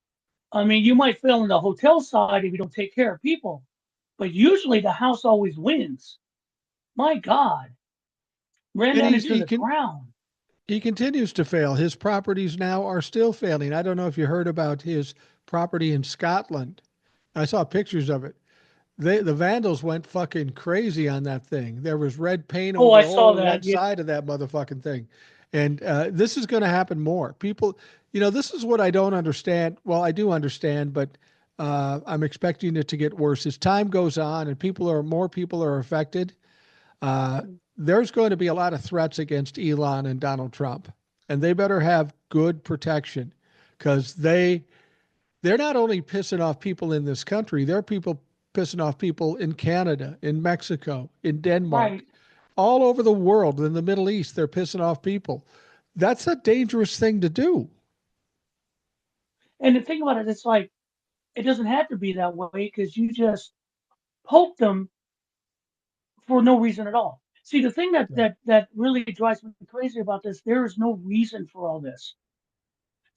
I mean, you might fail in the hotel side if you don't take care of people, but usually the house always wins. My God, ran And that he's into he the can ground. he continues to fail. His properties now are still failing. I don't know if you heard about his property in Scotland. I saw pictures of it. The vandals went fucking crazy on that thing. There was red paint Oh, over I the saw whole that. red Yeah, side of that motherfucking thing. And this is going to happen more. People, this is what I don't understand. Well, I do understand, but I'm expecting it to get worse as time goes on and more people are affected. Uh, there's going to be a lot of threats against Elon and Donald Trump, and they better have good protection because they're not only pissing off people in this country, they're people pissing off people in Canada, in Mexico, in Denmark, right. all over the world, in the Middle East. They're pissing off people. That's a dangerous thing to do. And the thing about it, it's like it doesn't have to be that way because you just poke them for no reason at all. See, the thing Yeah. that really drives me crazy about this, there is no reason for all this.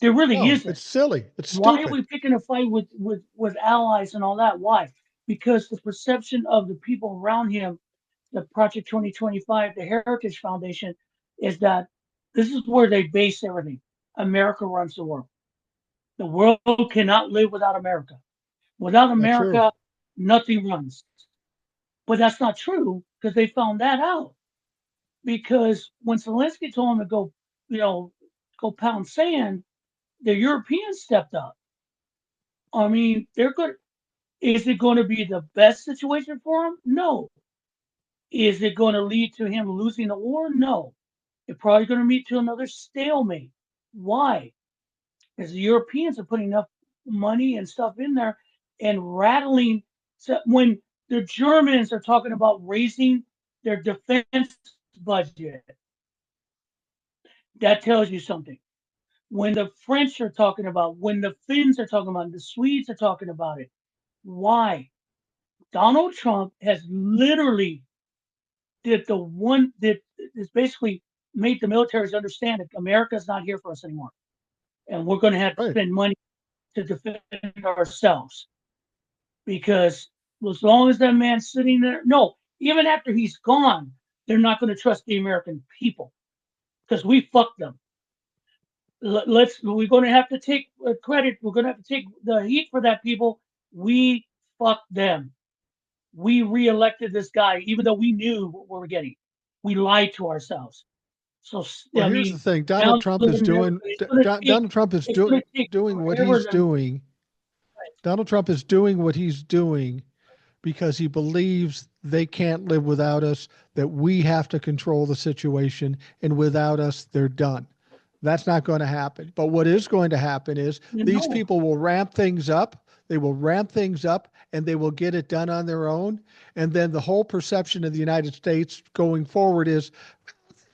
There really No, it's isn't. silly. It's Why are stupid. we picking a fight with allies and all that? Why? Because the perception of the people around him, the Project 2025, the Heritage Foundation, is that this is where they base everything. America runs the world. The world cannot live without America. Without Not true. America, nothing runs. But that's not true because they found that out. Because when Zelensky told him to go, you know, go pound sand, the Europeans stepped up. I mean, they're good. Is it going to be the best situation for him? No. Is it going to lead to him losing the war? No. It's probably going to lead to another stalemate. Why? Because the Europeans are putting enough money and stuff in there and rattling. So when the Germans are talking about raising their defense budget. That tells you something. When the French are talking about, when the Finns are talking about, the Swedes are talking about it. Why? Donald Trump has literally did the one that is basically made the militaries understand that America is not here for us anymore, and we're going to have to Right. spend money to defend ourselves. Because as long as that man's sitting there, no, even after he's gone, they're not going to trust the American people because we fucked them. We're going to have to take credit. We're going to have to take the heat for that, people. We fucked them. We reelected this guy, even though we knew what we were getting. We lied to ourselves. So Well, I here's the mean, thing. now Donald Trump is living there, doing. Donald Trump is it's going to take doing what forever he's to. doing. Donald Trump is doing what he's doing because he believes they can't live without us, that we have to control the situation, and without us, they're done. That's not going to happen. But what is going to happen is these No, people will ramp things up. They will ramp things up and they will get it done on their own. And then the whole perception of the United States going forward is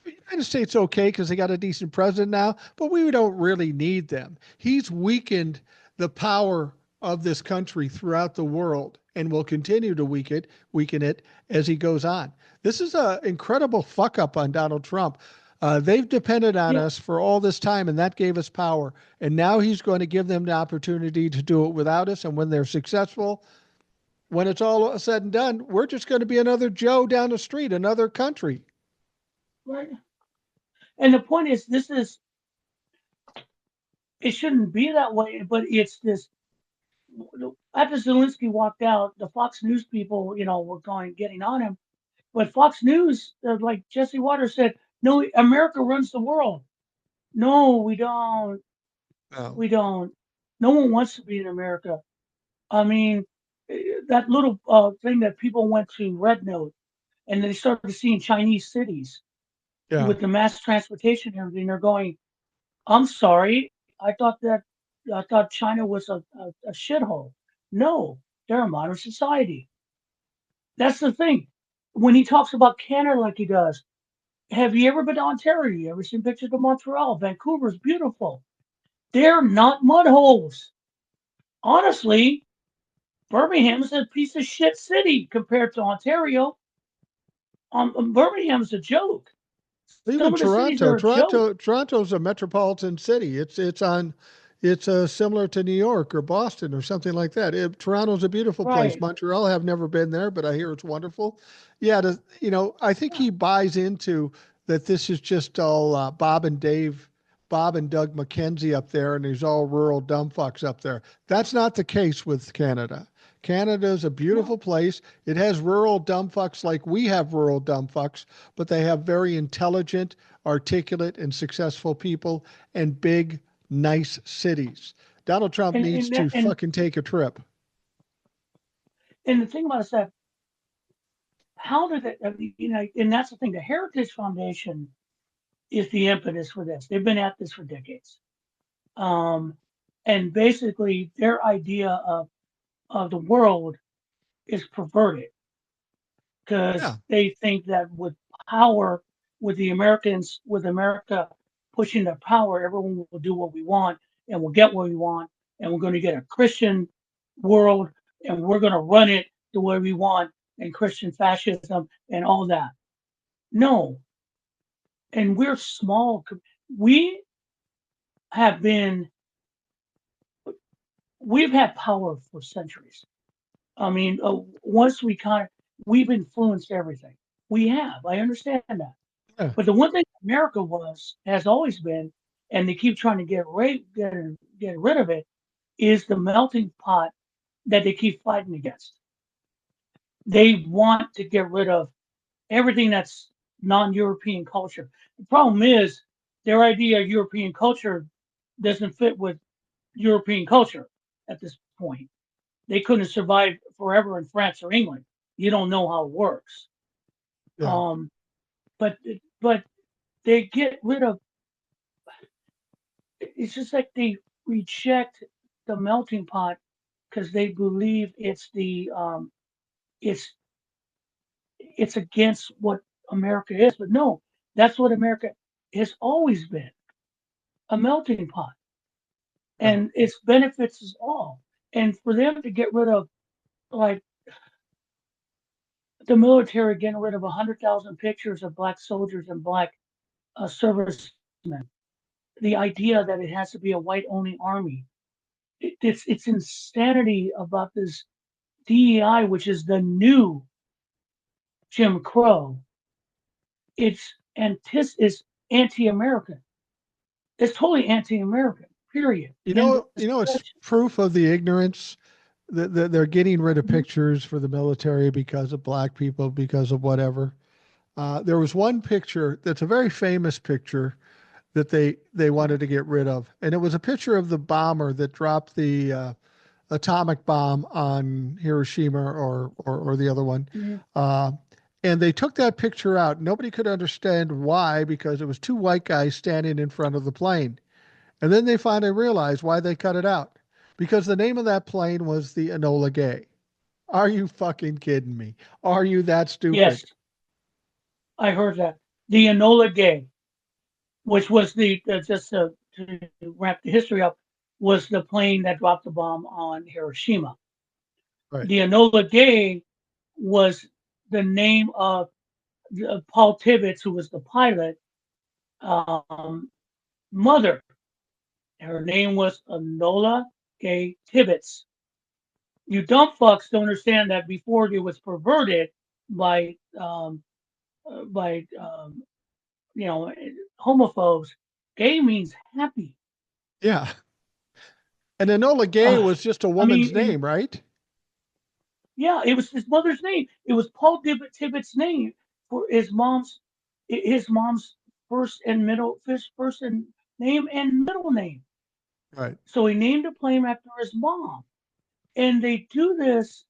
the United States okay because they got a decent president now, but we don't really need them. He's weakened the power of this country throughout the world and will continue to weaken it as he goes on. This is an incredible fuck up on Donald Trump. They've depended on yeah, us for all this time, and that gave us power. And now he's going to give them the opportunity to do it without us. And when they're successful, when it's all said and done, we're just going to be another Joe down the street, another country. right. And the point is, this is it shouldn't be that way, but it's this. After Zelensky walked out, the Fox News people, were going getting on him. But Fox News, like Jesse Waters said, no, America runs the world. No, we don't. Oh, We don't. No one wants to be in America. I mean, that little thing that people went to Red Note and they started seeing Chinese cities yeah. with the mass transportation and everything. They're going, I'm sorry. I thought China was a shithole. No, they're a modern society. That's the thing. When he talks about Canada like he does, have you ever been to Ontario? You ever seen pictures of Montreal? Vancouver's beautiful. They're not mud holes. Honestly, Birmingham's a piece of shit city compared to Ontario. Birmingham's a joke. Even Some of the cities are a joke. Toronto's a metropolitan city. It's similar to New York or Boston or something like that. Toronto's a beautiful place. Right. Montreal, I've never been there, but I hear it's wonderful. Yeah, I think Yeah. he buys into that. This is just all Bob and Doug McKenzie up there, and he's all rural dumb fucks up there. That's not the case with Canada. Canada is a No. beautiful place. It has rural dumb fucks like we have rural dumb fucks, but they have very intelligent, articulate, and successful people and big, nice cities. Donald Trump And needs and to and fucking take a trip. and the thing about it is that how did it? And that's the thing. The Heritage Foundation is the impetus for this. They've been at this for decades. Um, and basically, their idea of the world is perverted Yeah, because they think that with power, with the Americans, with America pushing their power, everyone will do what we want and we'll get what we want. And we're going to get a Christian world and we're going to run it the way we want and Christian fascism and all that. No. And we're small. We have been, we've had power for centuries. I mean, once we've influenced everything. We have. I understand that. yeah, But the one thing America has always been, and they keep trying to get rid of it, is the melting pot that they keep fighting against. They want to get rid of everything that's non-European culture. The problem is their idea of European culture doesn't fit with European culture at this point. They couldn't survive forever in France or England. You don't know how it works. yeah. Um, but but they get rid of. It's just like they reject the melting pot because they believe it's it's against what America is. But no, that's what America has always been, a melting pot. Yeah. And its benefits us all. And for them to get rid of, like, the military getting rid of 100,000 pictures of black soldiers and black servicemen, the idea that it has to be a white only army, it's insanity about this DEI, which is the new Jim Crow. It's anti-American. It's totally anti-American. Period. End of It's discussion. proof of the ignorance that they're getting rid of Mhm. pictures for the military because of black people, because of whatever. There was one picture that's a very famous picture that they wanted to get rid of, and it was a picture of the bomber that dropped the atomic bomb on Hiroshima or the other one. Yeah. Uh, and they took that picture out. Nobody could understand why, because it was two white guys standing in front of the plane. And then they finally realized why they cut it out. Because the name of that plane was the Enola Gay. Are you fucking kidding me? Are you that Yes, stupid? I heard that. The Enola Gay, which was the just to wrap the history up, was the plane that dropped the bomb on Hiroshima. Right. The Enola Gay was the name of Paul Tibbets, who was the pilot, um, mother. Her name was Enola Gay Tibbets. You dumb fucks don't understand that before it was perverted by by you know homophobes. Gay means happy. Yeah. And Enola Gay Uh, was just a I woman's mean, name, right? yeah, it was his mother's name. It was Paul Tibbet's name for his mom's first and name and middle name. Right. So he named a plane after his mom. And they do this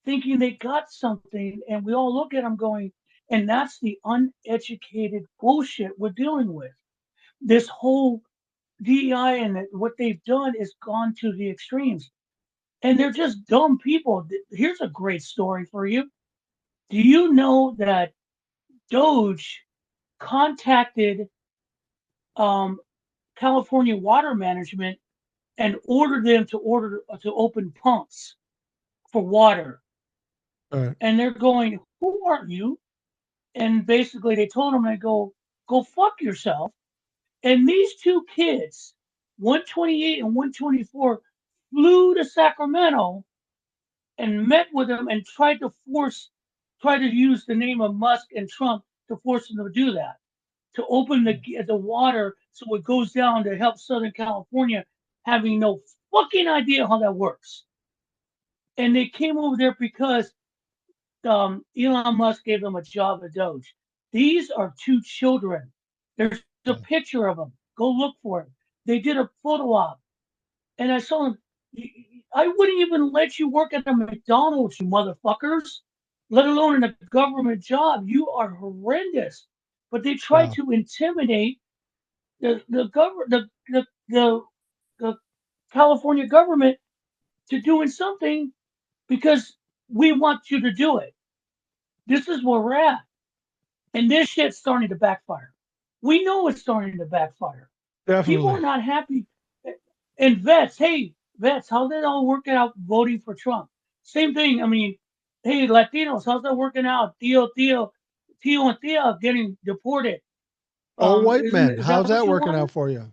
thinking they got something, and we all look at them going, and that's the uneducated bullshit we're dealing with. This whole DEI and what they've done is gone to the extremes. And they're just dumb people. Here's a great story for you. Do you know that Doge contacted um, California Water Management and ordered them to open pumps for water? Right. And they're going, "Who are you?" And basically, they told them, "I go fuck yourself." And these two kids, 128 and 124, flew to Sacramento and met with him and tried to use the name of Musk and Trump to force them to do that, to open the water so it goes down to help Southern California, having no fucking idea how that works. And they came over there because Elon Musk gave them a job at Doge. These are two children. There's a Yeah. picture of them. Go look for it. They did a photo op, and I saw them. I wouldn't even let you work at a McDonald's, you motherfuckers, let alone in a government job. You are horrendous. But they try Wow. to intimidate the government, the California government to doing something because we want you to do it. This is where we're at. And this shit's starting to backfire. We know it's starting to backfire. People Definitely. are not happy. And vets, hey, vets, how did it all work out voting for Trump? Same thing. I mean, hey, Latinos, how's that working out? Tio and Tia getting deported. All white Isn't men. is that How's what that you working out wanted? for you?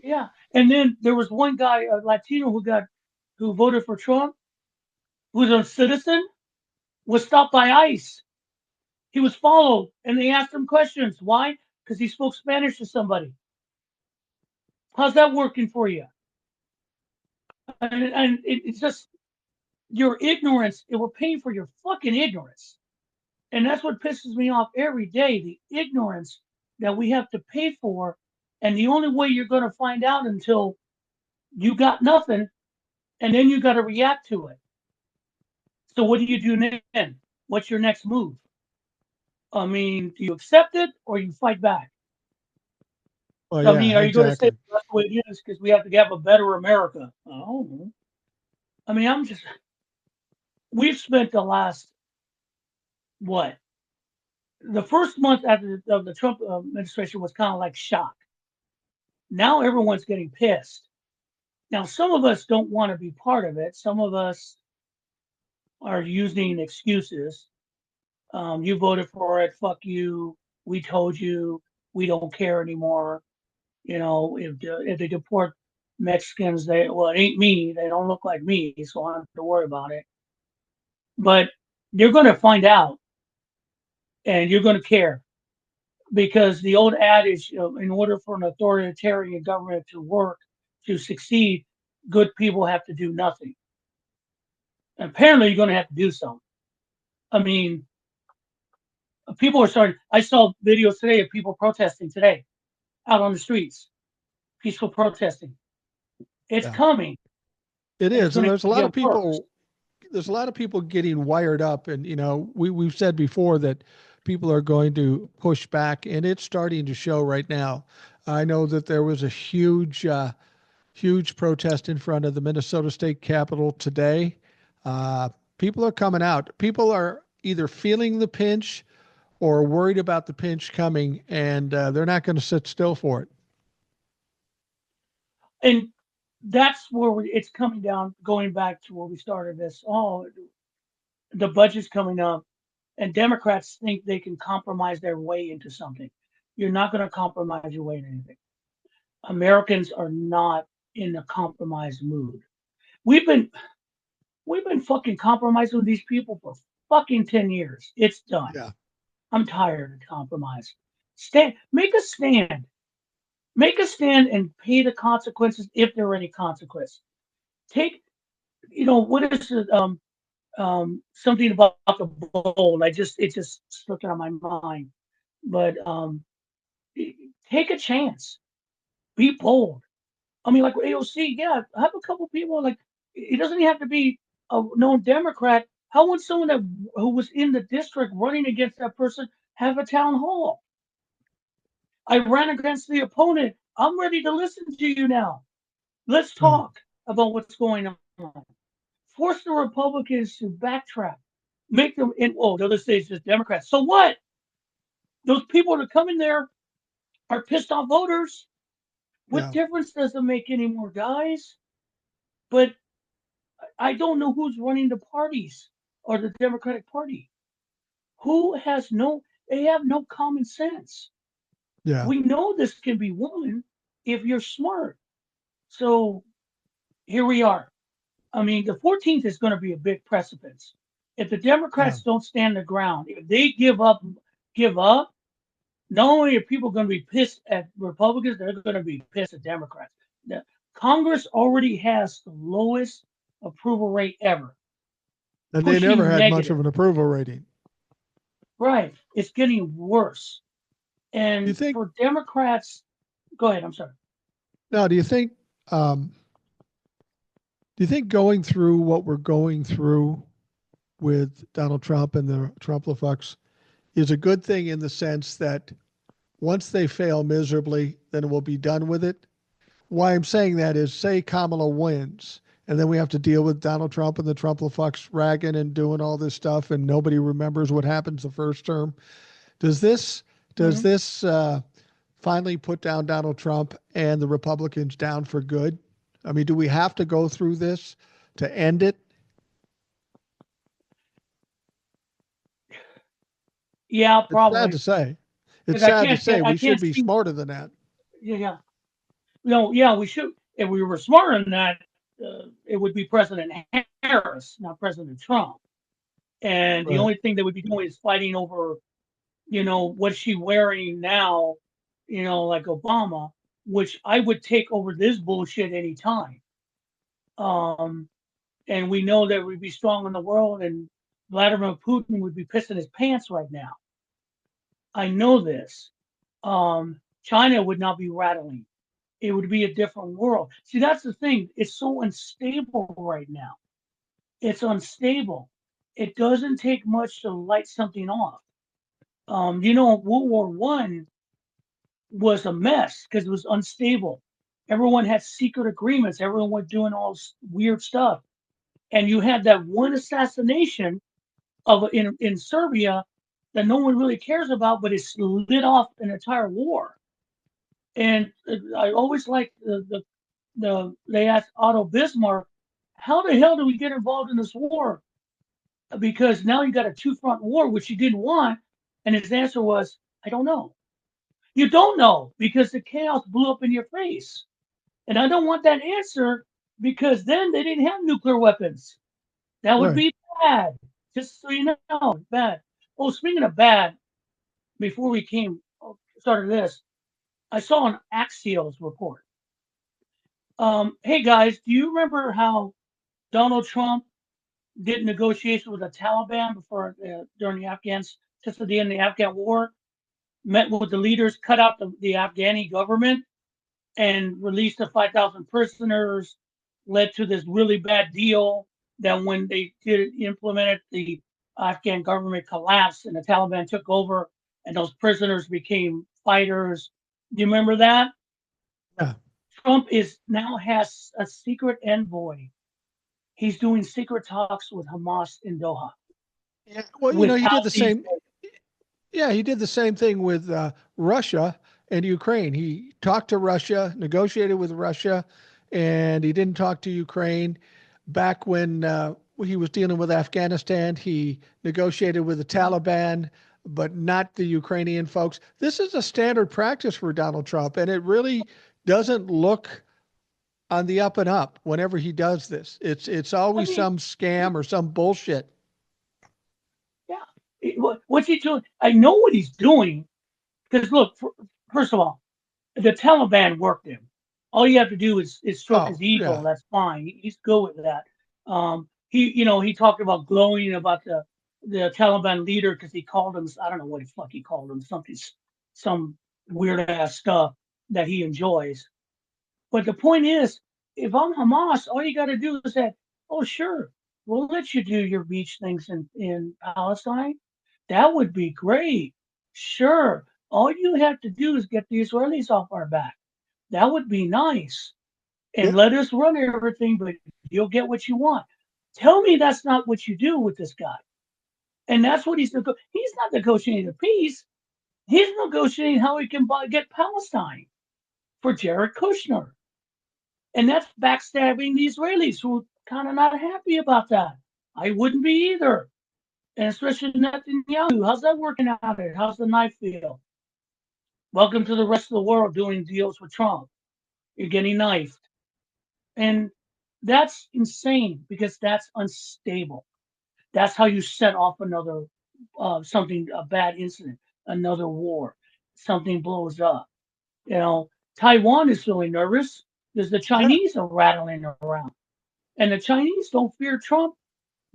Yeah. And then there was one guy, a Latino, who voted for Trump, who's a citizen, was stopped by ICE. He was followed, and they asked him questions. Why? Because he spoke Spanish to somebody. How's that working for you? And it's just your ignorance. We're paying for your fucking ignorance, and that's what pisses me off every day. The ignorance that we have to pay for, and the only way you're going to find out until you got nothing, and then you got to react to it. So what do you do then? What's your next move? I mean, do you accept it or you fight back? Well, I mean, yeah, are you going to say exactly. that's the way it is because we have to have a better America? Oh, I mean, we've spent the last what? The first month after of the Trump administration was kind of like shock. Now everyone's getting pissed. Now some of us don't want to be part of it. Some of us are using excuses. You voted for it. Fuck you. We told you. We don't care anymore. You know, if they deport Mexicans, it ain't me. They don't look like me, so I don't have to worry about it. But you're going to find out, and you're going to care because the old adage, in order for an authoritarian government to work, to succeed, good people have to do nothing. And apparently, you're going to have to do something. I mean, people are starting. I saw videos today of people protesting today out on the streets, peaceful protesting. It's Yeah, coming, it and it's is. And going there's a to lot get of worse. people, there's a lot of people getting wired up. And, we've said before that people are going to push back, and it's starting to show right now. I know that there was a huge protest in front of the Minnesota State Capitol today. Uh, People are coming out. People are either feeling the pinch or worried about the pinch coming, and they're not going to sit still for it. And that's where it's coming down, going back to where we started this. Oh, the budget's coming up, and Democrats think they can compromise their way into something. You're not going to compromise your way into anything. Americans are not in a compromise mood. We've been we've been fucking compromising with these people for fucking 10 years. It's done. Yeah. I'm tired of compromise. Stand, make a stand. Make a stand and pay the consequences if there are any consequences. Take, what is it? Something about the bold. It just slipped out of my mind. But take a chance. Be bold. I mean, like AOC, yeah, have a couple people. Like, it doesn't have to be a known Democrat. How would someone who was in the district running against that person have a town hall? I ran against the opponent. I'm ready to listen to you now. Let's Yeah. talk about what's going on. Force the Republicans to backtrack. Make them in. Oh, the other states just Democrats. So what? Those people that come in there are pissed off voters. What Yeah. difference does it make anymore, guys? But I don't know who's running the parties or the Democratic Party. Who has no? They have no common sense. Yeah. We know this can be won if you're smart. So here we are. I mean, the 14th is going to be a big precipice. If the Yeah. Democrats don't stand their ground, if they give up, not only are people going to be pissed at Republicans, they're going to be pissed at Democrats. The, Congress already has the lowest approval rate ever, And they never pushing had much of negative. an approval rating. Right. It's getting worse. Do you And think, for Democrats, go ahead. I'm sorry. now, um, do you think going through what we're going through with Donald Trump and the Trumplafucks is a good thing in the sense that once they fail miserably, then we'll be done with it? Why I'm saying that is, say Kamala wins, and then we have to deal with Donald Trump and the Trumplafucks ragging and doing all this stuff, and nobody remembers what happens the first term. Does this does Mhm. this finally put down Donald Trump and the Republicans down for good? I mean, do we have to go through this to end it? Yeah, It's sad to probably. say. It's Because I sad to can't say. get, I We should can't be see. smarter than that. Yeah, yeah. No, yeah, we should. If we were smarter than that, it would be President Harris, not President Trump. And the Right. only thing they would be doing is fighting over, what's she wearing now, like Obama, which I would take over this bullshit anytime. Um, and we know that we'd be strong in the world, and Vladimir Putin would be pissing his pants right now. I know this. China would not be rattling. It would be a different world. See, that's the thing. It's so unstable right now. It's unstable. It doesn't take much to light something off. World War One was a mess because it was unstable. Everyone had secret agreements. Everyone was doing all this weird stuff, and you had that one assassination in Serbia that no one really cares about, but it's lit off an entire war. And I always like they asked Otto Bismarck, how the hell do we get involved in this war? Because now you got a two-front war, which you didn't want. And his answer was, I don't know. You don't know because the chaos blew up in your face. And I don't want that answer because then they didn't have nuclear weapons. That would Right. be bad. Just so you know, bad. Oh, speaking of bad, before we started this, I saw an Axios report. Hey guys, do you remember how Donald Trump did negotiations with the Taliban before during the Afghans, just at the end of the Afghan war, met with the leaders, cut out the Afghani government, and released the 5,000 prisoners, led to this really bad deal that when they did implement it, the Afghan government collapsed and the Taliban took over, and those prisoners became fighters. Do you remember that? Yeah. Trump is now has a secret envoy. He's doing secret talks with Hamas in Doha Yeah. Well, he did without the these. same. Yeah, he did the same thing with Russia and Ukraine. He talked to Russia, negotiated with Russia, and he didn't talk to Ukraine. Back when he was dealing with Afghanistan, he negotiated with the Taliban, but not the Ukrainian folks. This is a standard practice for Donald Trump, and it really doesn't look on the up and up whenever he does this. It's I always mean, some scam or some bullshit. yeah. What's he doing? I know what he's doing because look, first of all, the Taliban worked him. All you have to do is stroke Oh, his ego. yeah. That's fine. He's good with that. He talked about glowing about the Taliban leader because he called him. I don't know what the fuck he called him. Some weird ass stuff that he enjoys. But the point is, if I'm Hamas, all you got to do is say, "Oh, sure, we'll let you do your beach things in Palestine. That would be great. Sure, all you have to do is get the Israelis off our back. That would be nice. And Yeah. let us run everything, but you'll get what you want." Tell me that's not what you do with this guy. And that's what he's not negotiating a peace. He's negotiating how he can get Palestine for Jared Kushner. And that's backstabbing the Israelis who are kind of not happy about that. I wouldn't be either. And especially Netanyahu. How's that working out there? How's the knife feel? Welcome to the rest of the world doing deals with Trump. You're getting knifed. And that's insane because that's unstable. That's how you set off another a bad incident, another war. Something blows up. Taiwan is really nervous because the Yeah. Chinese are rattling around. And the Chinese don't fear Trump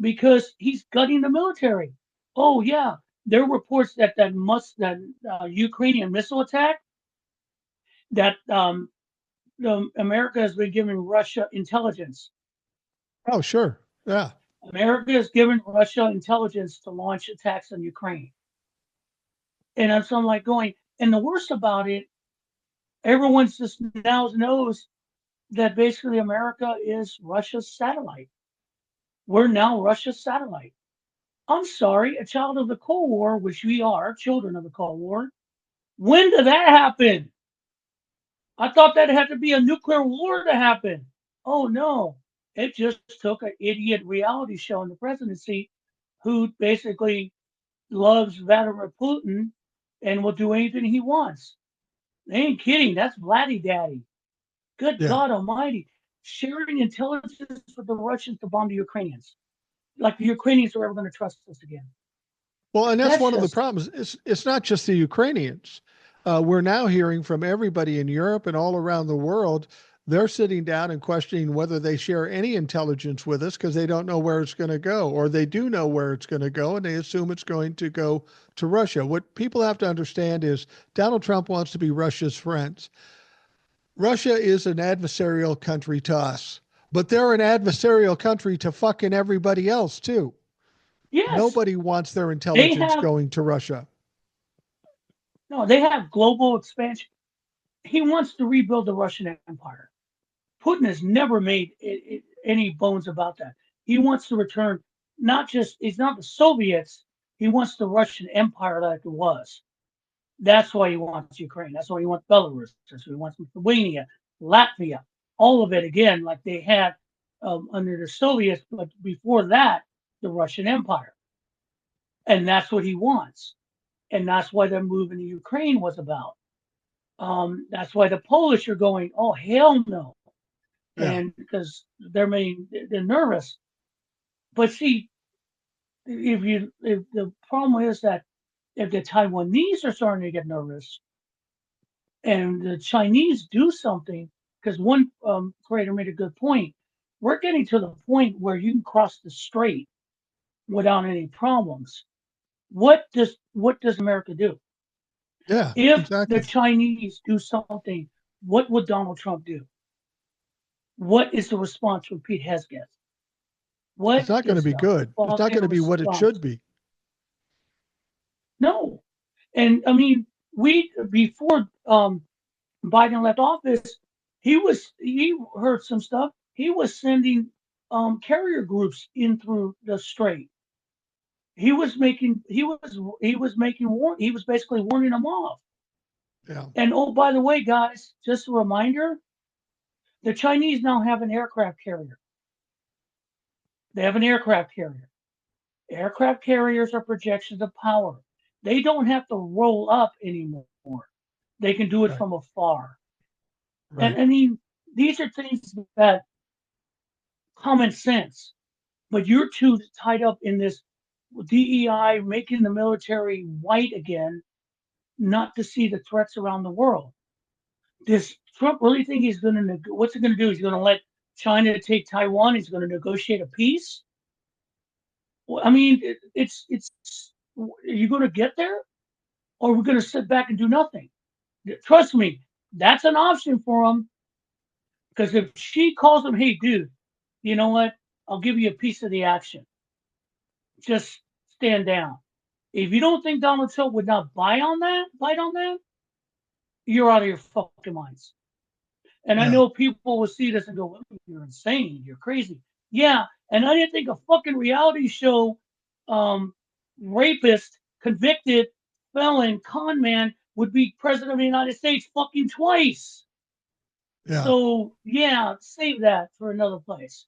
because he's gutting the military. Oh yeah, there are reports that Ukrainian missile attack that America has been giving Russia intelligence. Oh, sure. Yeah. America has given Russia intelligence to launch attacks on Ukraine. And so I'm like going, and the worst about it, everyone's just now knows that basically America is Russia's satellite. We're now Russia's satellite. I'm sorry, a child of the Cold War, which we are, children of the Cold War. When did that happen? I thought that had to be a nuclear war to happen. Oh no, it just took an idiot reality show in the presidency who basically loves Vladimir Putin and will do anything he wants. They ain't kidding. That's Vladdy Daddy. Good Yeah. God Almighty. Sharing intelligence with the Russians to bomb the Ukrainians. Like the Ukrainians are ever going to trust us again. Well, and that's That's one of the just, problems. It's not just the Ukrainians. We're now hearing from everybody in Europe and all around the world. They're sitting down and questioning whether they share any intelligence with us because they don't know where it's going to go, or they do know where it's going to go and they assume it's going to go to Russia. What people have to understand is Donald Trump wants to be Russia's friends. Russia is an adversarial country to us, but they're an adversarial country to fucking everybody else too. yes, Nobody wants their they intelligence have, going to Russia. no, they have global expansion. He wants to rebuild the Russian Empire. Putin has never made any bones about that. He wants to return. it's not the Soviets. He wants the Russian Empire like it was. That's why he wants Ukraine. That's why he wants Belarus. That's why he wants Lithuania, Latvia, all of it again, like they had under the Soviets, but before that, the Russian Empire. And that's what he wants. And that's why the move in Ukraine was about. That's why the Polish are going, oh hell no, Yeah. and because they're nervous. But see, if the problem is that if the Taiwanese are starting to get nervous and the Chinese do something, because one creator made a good point, we're getting to the point where you can cross the strait without any problems. What does America do? Yeah, If the exactly. Chinese do something, what would Donald Trump do? What is the response from Pete Hegseth? It's What not going to is be the good. It's not fucking going to be what it should response? be. No. And I mean, we before Biden left office, he heard some stuff. He was sending carrier groups in through the strait. He was basically warning them off. Yeah. And oh, by the way, guys, just a reminder, the Chinese now have an aircraft carrier. They have an aircraft carrier. Aircraft carriers are projections of power. They don't have to roll up anymore. They can do it Right. from afar. And Right. I mean, these are things that common sense, but you're too tied up in this DEI making the military white again, not to see the threats around the world. Does Trump really think he's going to, what's he going to do? He's going to let China take Taiwan? He's going to negotiate a peace? Well, I mean, are you going to get there? Or we're going to sit back and do nothing. Trust me, that's an option for him. Because if she calls him, hey, dude, you know what? I'll give you a piece of the action. Just stand down. If you don't think Donald Trump would not bite on that, you're out of your fucking minds. And I Yeah. know people will see this and go, well, you're insane. You're crazy. Yeah. And I didn't think a fucking reality show um, rapist, convicted felon, con man would be president of the United States fucking twice. Yeah. So yeah, save that for another place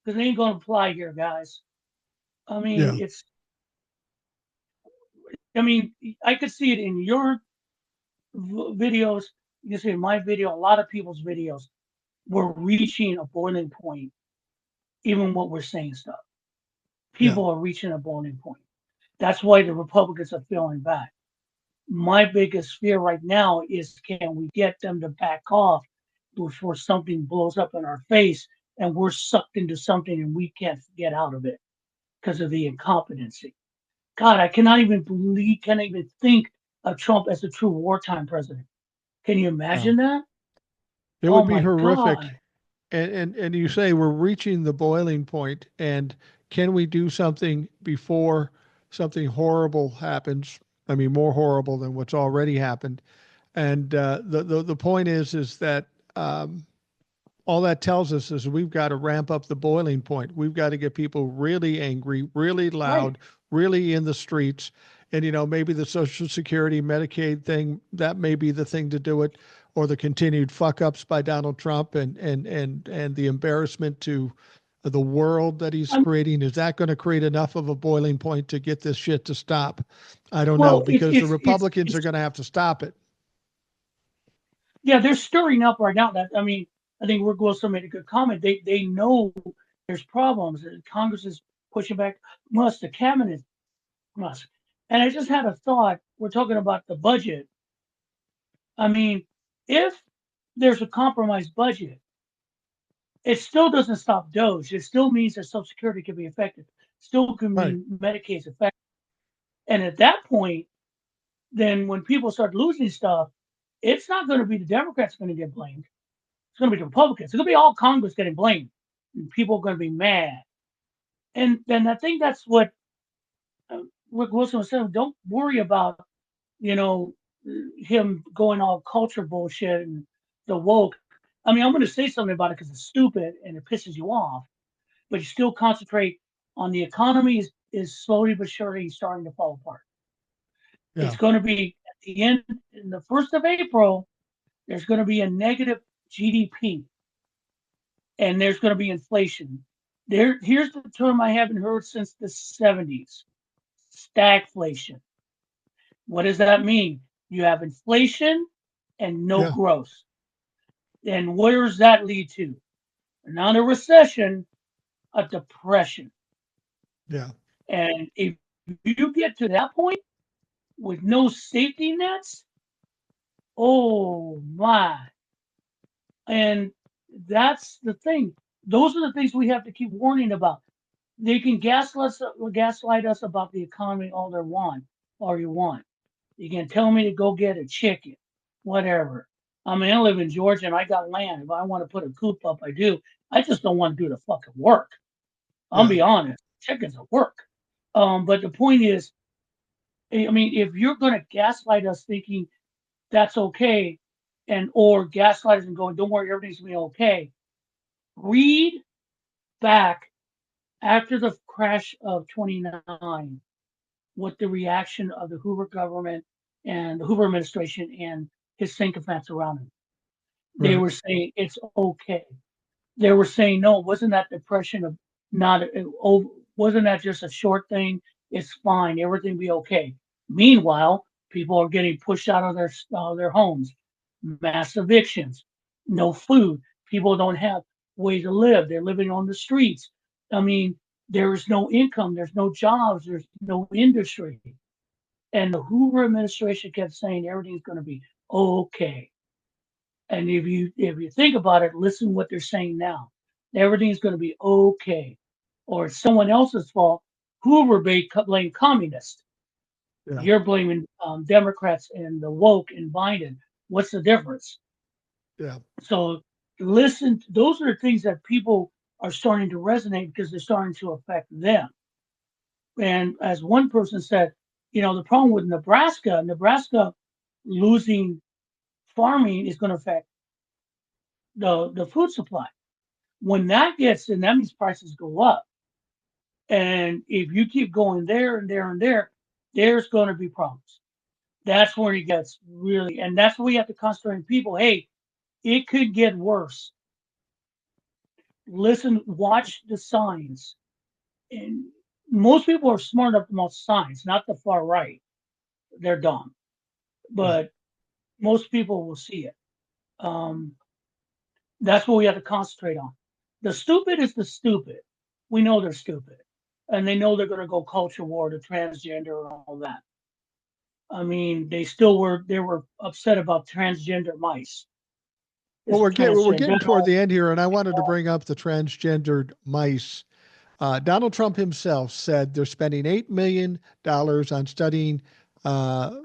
because it ain't gonna apply here, guys. I mean, Yeah. it's. I mean, I could see it in your videos. You can see in my video, a lot of people's videos. We're reaching a boiling point, even what we're saying stuff. Yeah. People are reaching a boiling point. That's why the Republicans are feeling back. My biggest fear right now is can we get them to back off before something blows up in our face and we're sucked into something and we can't get out of it because of the incompetency. God, I can't even think of Trump as a true wartime president. Can you Yeah. imagine that? It Oh would be my horrific. God. And you say we're reaching the boiling point, and can we do something before something horrible happens? I mean, more horrible than what's already happened. And the point is that all that tells us is we've got to ramp up the boiling point. We've got to get people really angry, really Right. loud, really in the streets. And, maybe the Social Security, Medicaid thing, that may be the thing to do it, or the continued fuck ups by Donald Trump and the embarrassment to the world that he's Um, creating. Is that going to create enough of a boiling point to get this shit to stop? I don't know, well, because the Republicans are it's going to have to stop it. yeah, they're stirring up right now. That I mean, I think Rick Wilson made a good comment. They know there's problems. Congress is pushing back. Must the cabinet must. And I just had a thought. We're talking about the budget. I mean, if there's a compromised budget, it still doesn't stop Doge. It still means that Social Security can be affected. Still can Right. mean Medicaid's affected. And at that point, then when people start losing stuff, it's not going to be the Democrats going to get blamed. It's going to be the Republicans. It's going to be all Congress getting blamed. And people are going to be mad. And then I think that's what Rick Wilson was saying. Don't worry about, you know, him going all culture bullshit and the woke. I mean, I'm going to say something about it because it's stupid and it pisses you off, but you still concentrate. on the economy is slowly but surely starting to fall apart. Yeah. It's going to be at the end, in the 1st of April, there's going to be a negative GDP and there's going to be inflation. Here's the term I haven't heard since the 70s: stagflation. What does that mean? You have inflation and no Yeah. growth. And where does that lead to? Not a recession, a depression. Yeah. And if you get to that point with no safety nets, oh my. And that's the thing. Those are the things we have to keep warning about. They can gaslight us about the economy all you want. You can tell me to go get a chicken, whatever. I mean, I live in Georgia and I got land. If I want to put a coop up, I do. I just don't want to do the fucking work. I'll Yeah. be honest. Chickens are work. But the point is, I mean, if you're going to gaslight us thinking that's okay, and or gaslight us and going, don't worry, everything's going to be okay. Read back after the crash of 29, what the reaction of the Hoover government and the Hoover administration and his sycophants around him. They Right. were saying it's okay. They were saying no, wasn't that depression of not wasn't that just a short thing? It's fine, everything be okay. Meanwhile, people are getting pushed out of their homes, mass evictions, no food. People don't have way to live. They're living on the streets. I mean, there is no income. There's no jobs. There's no industry. And the Hoover administration kept saying everything's going to be okay. And if you think about it, listen what they're saying now. Everything's going to be okay, or it's someone else's fault. Hoover blamed communists. Yeah. You're blaming Democrats and the woke and Biden. What's the difference? Yeah. So listen. Those are the things that people are starting to resonate because they're starting to affect them. And as one person said, the problem with Nebraska losing farming is going to affect the food supply. When that gets in, that means prices go up. And if you keep going there and there and there, there's going to be problems. That's where it gets really, and that's where we have to concentrate on people. Hey, it could get worse. Listen, watch the signs. And most people are smart enough to know signs, not the far right. They're dumb. Right. But most people will see it. Um, that's what we have to concentrate on. The stupid is the stupid. We know they're stupid. And they know they're going to go culture war to transgender and all that. I mean, they were upset about transgender mice. Well, This we're transgender. getting toward the end here, and I wanted to bring up the transgendered mice. Donald Trump himself said they're spending $8 million on studying uh,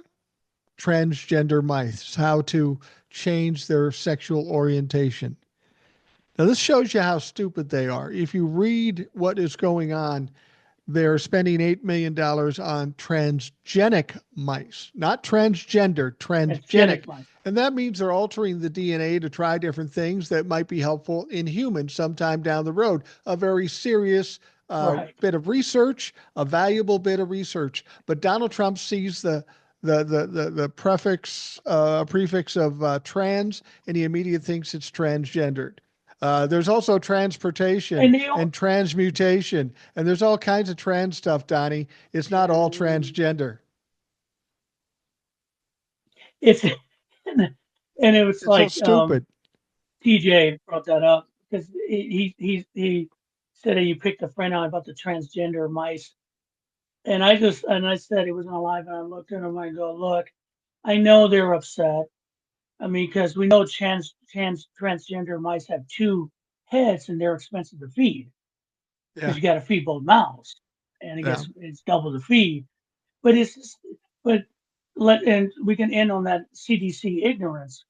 transgender mice, how to change their sexual orientation. Now, this shows you how stupid they are. If you read what is going on, they're spending $8 million on transgenic mice, not transgender, transgenic. Transgenic mice. And that means they're altering the DNA to try different things that might be helpful in humans sometime down the road. A very serious Right. bit of research, a valuable bit of research. But Donald Trump sees the prefix of trans, and he immediately thinks it's transgendered. There's also transportation And they and all, transmutation, and there's all kinds of trans stuff, Donnie. It's not all transgender. it's and it was It's so like stupid. TJ brought that up because he said that you picked a friend out about the transgender mice. And I said he was on live and I looked at him and I go, look, I know they're upset. I mean, because we know transgender mice have two heads and they're expensive to feed because Yeah, you got to feed both mouths, and I yeah. guess it's double the feed. But but and we can end on that CDC ignorance.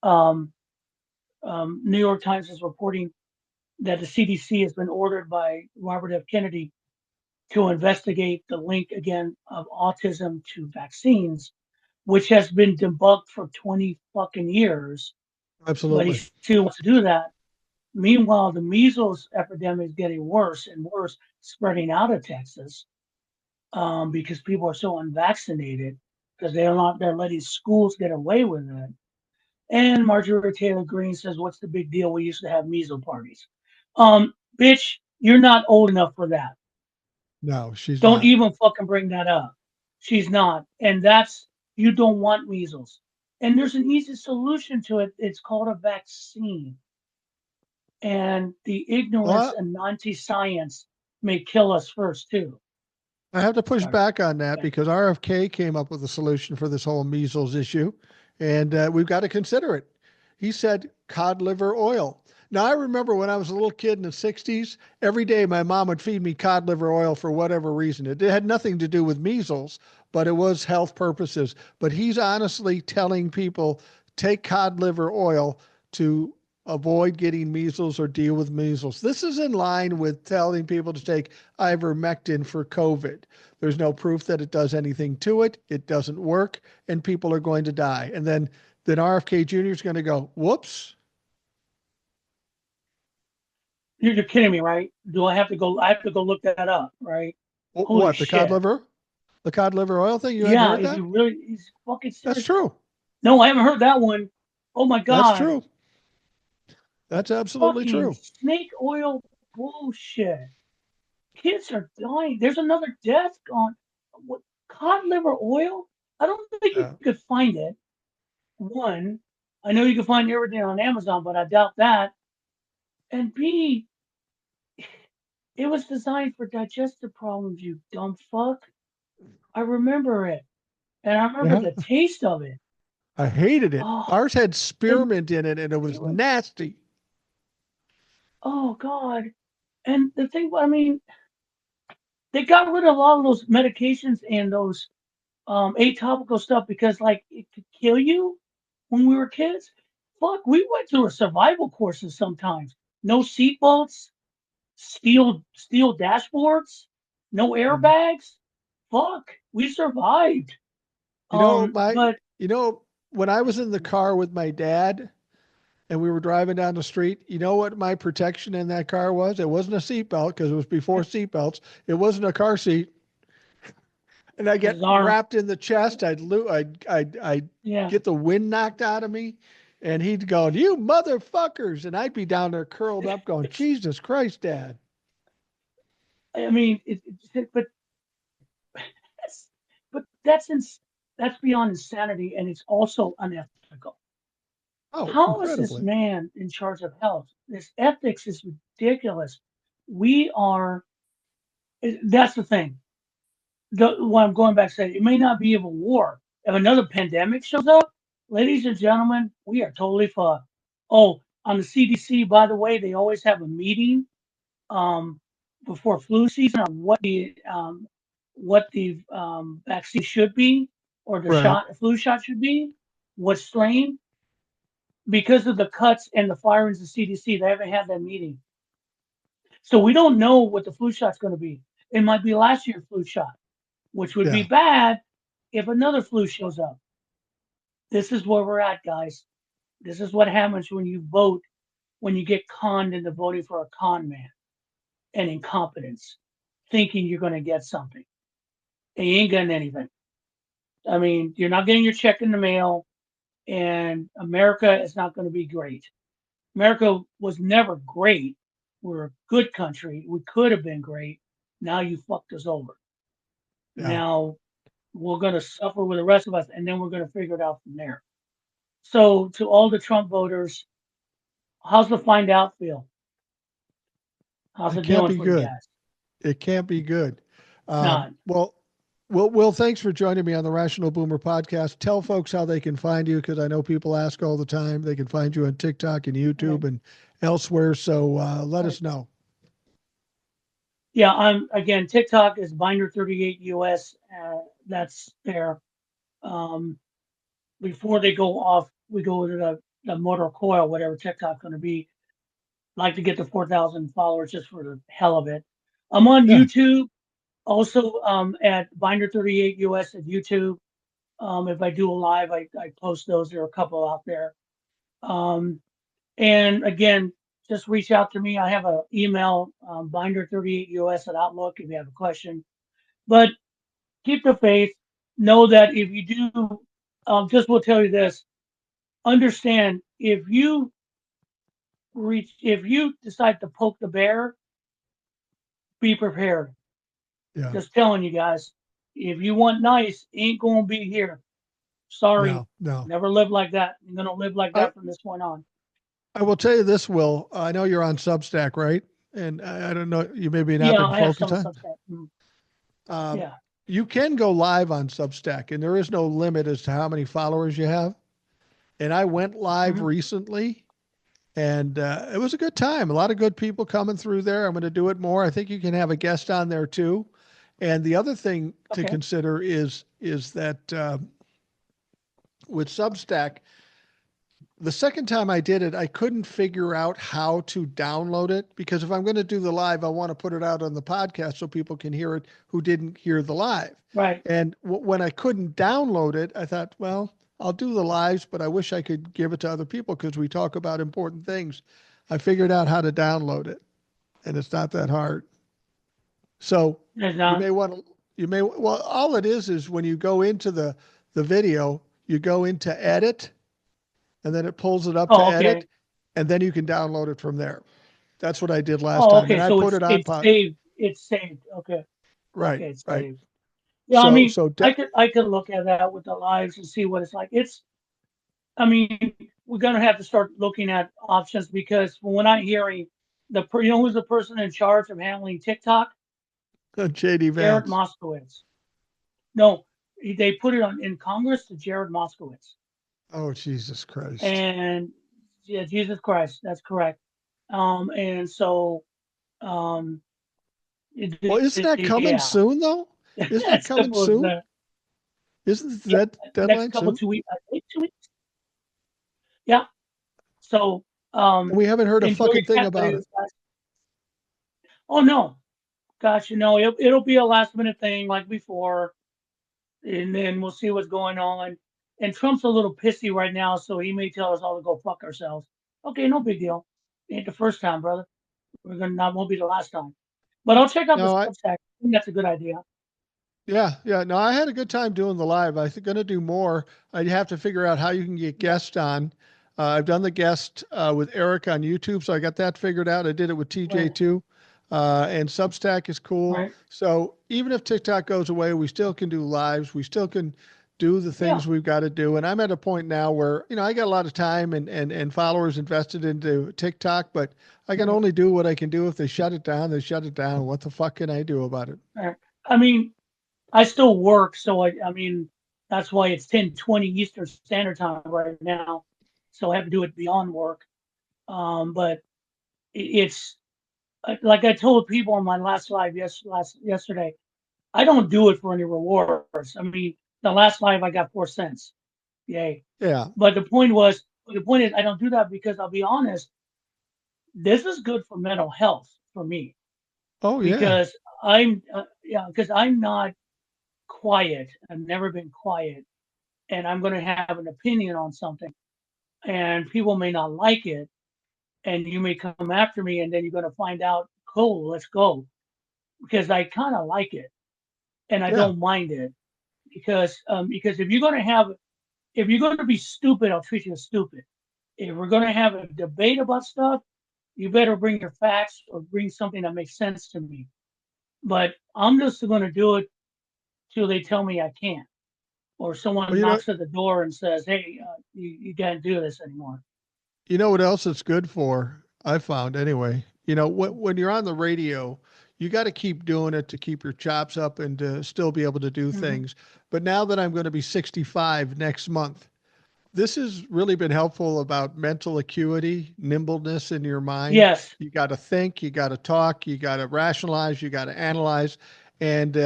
Um, New York Times is reporting that the CDC has been ordered by Robert F. Kennedy to investigate the link again of autism to vaccines, which has been debunked for 20 fucking years, but he Absolutely. still wants to do that. Meanwhile, the measles epidemic is getting worse and worse, spreading out of Texas because people are so unvaccinated because they're letting schools get away with it. And Marjorie Taylor Greene says, "What's the big deal? We used to have measles parties." Bitch, you're not old enough for that. No, she's Don't not. even fucking bring that up. She's not, and that's you don't want measles. And there's an easy solution to it. It's called a vaccine. And the ignorance Well, and anti-science may kill us first too. I have to push Sorry. back on that Yeah. because RFK came up with a solution for this whole measles issue, and we've got to consider it. He said cod liver oil. Now, I remember when I was a little kid in the 60s, every day my mom would feed me cod liver oil for whatever reason. It had nothing to do with measles, but it was health purposes. But he's honestly telling people take cod liver oil to avoid getting measles or deal with measles. This is in line with telling people to take ivermectin for COVID. There's no proof that it does anything to it. It doesn't work, and people are going to die. And then RFK Jr. is going to go, whoops. You're kidding me, right? Do I have to go? I have to go look that up, right? Holy What, the cod shit! liver? The cod liver oil thing? You hadn't Yeah, heard is he that? really? He's fucking That's serious. true. No, I haven't heard that one. Oh my That's god! true. That's absolutely Fucking true. snake oil bullshit. Kids are dying. There's another death gone. What cod liver oil? I don't think you Yeah. could find it. One, I know you can find everything on Amazon, but I doubt that. And B, it was designed for digestive problems, you dumb fuck. I remember it. And I remember Yeah. the taste of it. I hated it. Oh, Ours had and spearmint in it and it it was was, nasty. oh God. And the thing, I mean, they got rid of a lot of those medications and those atypical stuff because, like, it could kill you when we were kids. Fuck, we went through a survival courses sometimes. No seatbelts, steel dashboards, no Mm. airbags. Fuck, we survived. You know, But you know, when I was in the car with my dad and we were driving down the street, you know what my protection in that car was? It wasn't a seatbelt because it was before seatbelts. It wasn't a car seat. And I get his arm, wrapped in the chest. I'd yeah. get the wind knocked out of me. And he'd go, "You motherfuckers." And I'd be down there curled up going, "Jesus Christ, Dad." I mean, but that's but that's beyond insanity, and it's also unethical. Oh, How is this incredibly. man in charge of health? This ethics is ridiculous. We are. That's the thing. What I'm going back to say, it may not be of a war. If another pandemic shows up, ladies and gentlemen, we are totally fucked. Oh, on the CDC, by the way, they always have a meeting um, before flu season on what the vaccine should be or the Right. flu shot should be, what strain. Because of the cuts and the firings of CDC, they haven't had that meeting. So we don't know what the flu shot's going to be. It might be last year's flu shot, which would be Yeah. bad if another flu shows up. This is where we're at, guys. This is what happens when you vote, when you get conned into voting for a con man and incompetence, thinking you're going to get something. And you ain't getting anything. I mean, you're not getting your check in the mail, and America is not going to be great. America was never great. We're a good country. We could have been great. Now you fucked us over. Yeah. Now we're going to suffer with the rest of us, and then we're going to figure it out from there. So, to all the Trump voters, how's the find out feel? How's It it can't doing be for you good. guys? It can't be good. It's not. Well, Will, thanks for joining me on the Rational Boomer podcast. Tell folks how they can find you because I know people ask all the time. They can find you on TikTok and Okay. YouTube and elsewhere. So let All us right. know. Yeah, I'm again. TikTok is Binder38 US. That's there. Um, Before they go off, we go to the motor coil, whatever TikTok going to be. Like to get to 4,000 followers just for the hell of it. I'm on Yeah. YouTube, also at Binder38 US at YouTube. If I do a live, I post those. There are a couple out there. Um, and again, just reach out to me. I have an email, binder38us at Outlook if you have a question. But keep the faith. Know that if you do, just will tell you this. Understand if you decide to poke the bear, be prepared. Yeah. Just telling you guys, if you want nice, ain't gonna be here. Sorry, No, no. never live like that. I'm gonna live like I, that from this point on. I will tell you this, Will. I know you're on Substack, right? And I don't know, you maybe not Yeah, been I have focused some on. stuff that. Um, Yeah. you can go live on Substack, and there is no limit as to how many followers you have. And I went live Hmm. recently, and it was a good time. A lot of good people coming through there. I'm going to do it more. I think you can have a guest on there too. And the other thing to Okay. consider is that with Substack, the second time I did it, I couldn't figure out how to download it because if I'm going to do the live, I want to put it out on the podcast so people can hear it who didn't hear the live. Right. And when I couldn't download it, I thought, well, I'll do the lives, but I wish I could give it to other people because we talk about important things. I figured out how to download it, and it's not that hard. So It's you not. may want to, well, all it is when you go into the video, you go into edit and then it pulls it up to Oh, edit, okay. and then you can download it from there. That's what I did last Oh, time, okay. and I So put it's it on it's pot. saved. It's saved. Okay. Right, Okay. It's right. saved. Yeah. I So mean, so I could look at that with the lives and see what it's like. It's. I mean, we're gonna have to start looking at options because when I'm hearing who's the person in charge of handling TikTok? JD Jared Vance. Moskowitz. No, they put it on in Congress to Jared Moskowitz. Oh Jesus Christ. And yeah, Jesus Christ, that's correct. And so, um, Well, isn't that coming yeah, soon though? Isn't that that's coming supposed soon? to, Isn't yeah, that next deadline couple soon? 2 weeks, I think 2 weeks. Yeah. So, And we haven't heard a enjoy fucking your thing about it. Canada, guys. Oh no, gosh, it'll be a last minute thing like before, and then we'll see what's going on. And Trump's a little pissy right now, so he may tell us all to go fuck ourselves. Okay, no big deal. Ain't the first time, brother. We're gonna not won't be the last time. But I'll check out the No, I Substack. I think that's a good idea. yeah, yeah. No, I had a good time doing the live. I think going to do more. I'd have to figure out how you can get Yeah. guests on. I've done the guest with Eric on YouTube, so I got that figured out. I did it with TJ Right. too. And Substack is cool. Right. So even if TikTok goes away, we still can do lives. We still can do the Yeah. things we've got to do. And I'm at a point now where, I got a lot of time and followers invested into TikTok, but I can Right. only do what I can do. If they shut it down, they shut it down. What the fuck can I do about it? Right. I mean, I still work, so I mean that's why it's 10:20 Eastern Standard Time right now. So I have to do it beyond work. But it's like I told people on my last live yesterday. I don't do it for any rewards. I mean, the last live I got 4 cents. Yay. Yeah. But the point is, I don't do that because I'll be honest, this is good for mental health for me Oh, yeah. because because I'm not quiet. I've never been quiet, and I'm going to have an opinion on something, and people may not like it, and you may come after me, and then you're going to find out, cool, let's go, because I kind of like it, and I Yeah. don't mind it because if you're going to be stupid, I'll treat you as stupid. If we're going to have a debate about stuff, you better bring your facts or bring something that makes sense to me. But I'm just going to do it till they tell me I can't, or Well, someone knocks at the door and says, "Hey, you can't do this anymore." you know what else it's good for? I found anyway. When you're on the radio, you got to keep doing it to keep your chops up and to still be able to do Hmm. things. But now that I'm going to be 65 next month, this has really been helpful about mental acuity, nimbleness in your mind. Yes. You got to think, you got to talk, you got to rationalize, you got to analyze. And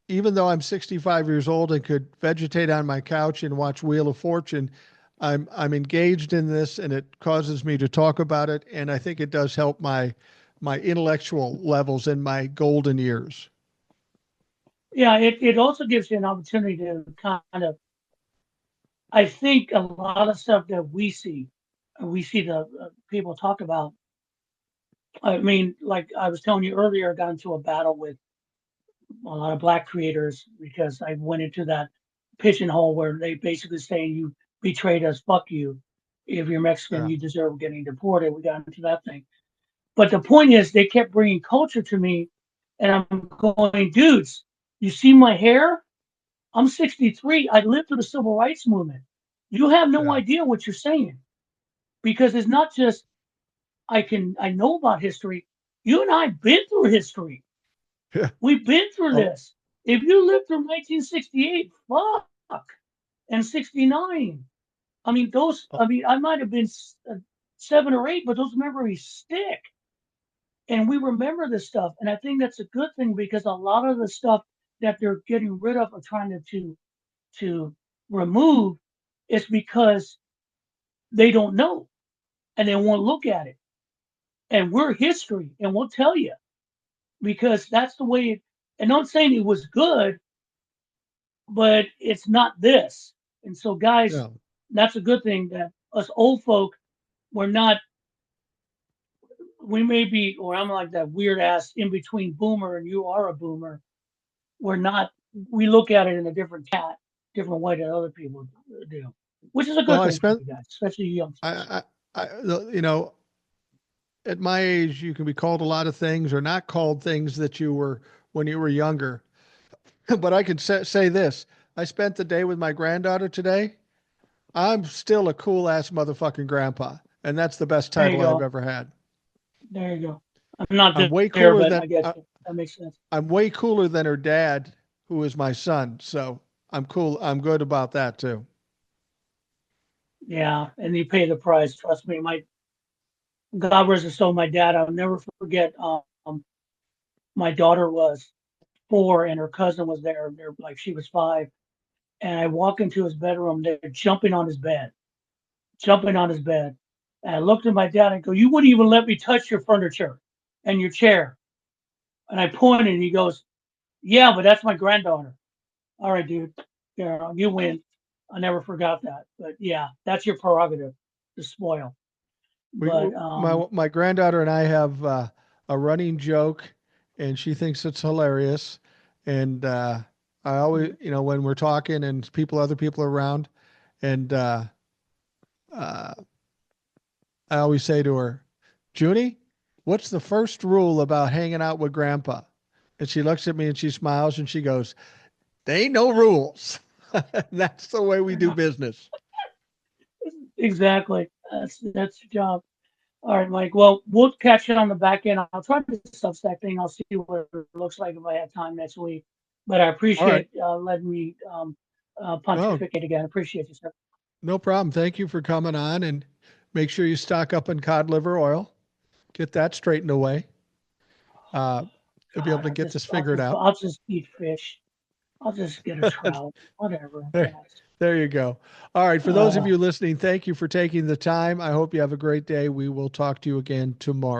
even though I'm 65 years old and could vegetate on my couch and watch Wheel of Fortune, I'm engaged in this, and it causes me to talk about it. And I think it does help my intellectual levels in my golden years. Yeah. It also gives you an opportunity to kind of. I think a lot of stuff that we see the people talk about. I mean, like I was telling you earlier, I got into a battle with a lot of black creators because I went into that pigeonhole where they basically saying you betrayed us, fuck you. If you're Mexican, Yeah. you deserve getting deported. We got into that thing. But the point is, they kept bringing culture to me, and I'm going, dudes, you see my hair? I'm 63. I lived through the civil rights movement. You have no Yeah. idea what you're saying because it's not just I know about history. You and I've been through history. Yeah. We've been through Oh, this. If you lived through 1968, fuck, and 69. I mean, oh, I might have been 7 or 8, but those memories stick. And we remember this stuff. And I think that's a good thing because a lot of the stuff that they're getting rid of or trying to remove is because they don't know and they won't look at it. And we're history and we'll tell you because that's the way it, and not saying it was good, but it's not this. And so, guys, yeah. that's a good thing that us old folk, we're not, we may be, or I'm like that weird ass in between boomer and you are a boomer. We're not, we look at it in a different way than other people do, which is a Well, good thing for you guys, especially you youngsters. you know, at my age, you can be called a lot of things or not called things that you were when you were younger. But I can say this: I spent the day with my granddaughter today. I'm still a cool ass motherfucking grandpa, and that's the best There you title I've go. ever had. There you go. I'm not I'm way there, cooler but than I guess that makes sense. I'm way cooler than her dad, who is my son. So I'm cool. I'm good about that too. Yeah, and you pay the price. Trust me. My God rest his soul, my dad. I'll never forget. My daughter was 4, and her cousin was there. They're like she was 5, and I walk into his bedroom. They're jumping on his bed, jumping on his bed. And I looked at my dad and go, "You wouldn't even let me touch your furniture and your chair." And I pointed, and he goes, "Yeah, but that's my granddaughter." All right, dude. Yeah, you win. I never forgot that. But yeah, that's your prerogative to spoil. We But my granddaughter and I have a running joke, and she thinks it's hilarious. And I always, when we're talking and other people are around, and uh, I always say to her, Junie, what's the first rule about hanging out with Grandpa? And she looks at me and she smiles and she goes, "There ain't no rules." That's the way we do business. exactly, that's your job. All right, Mike. Well, we'll catch it on the back end. I'll try this Substack thing. I'll see what it looks like if I have time next week. But I All right. appreciate letting me No, pontificate again. Appreciate you, sir. no problem. Thank you for coming on, and make sure you stock up on cod liver oil. Get that straightened away. Uh, you'll be able God, to get this figured out. I'll just eat fish. I'll just get a trout. Whatever. There, Guys. there you go. All right. For those of Uh, you listening, thank you for taking the time. I hope you have a great day. We will talk to you again tomorrow.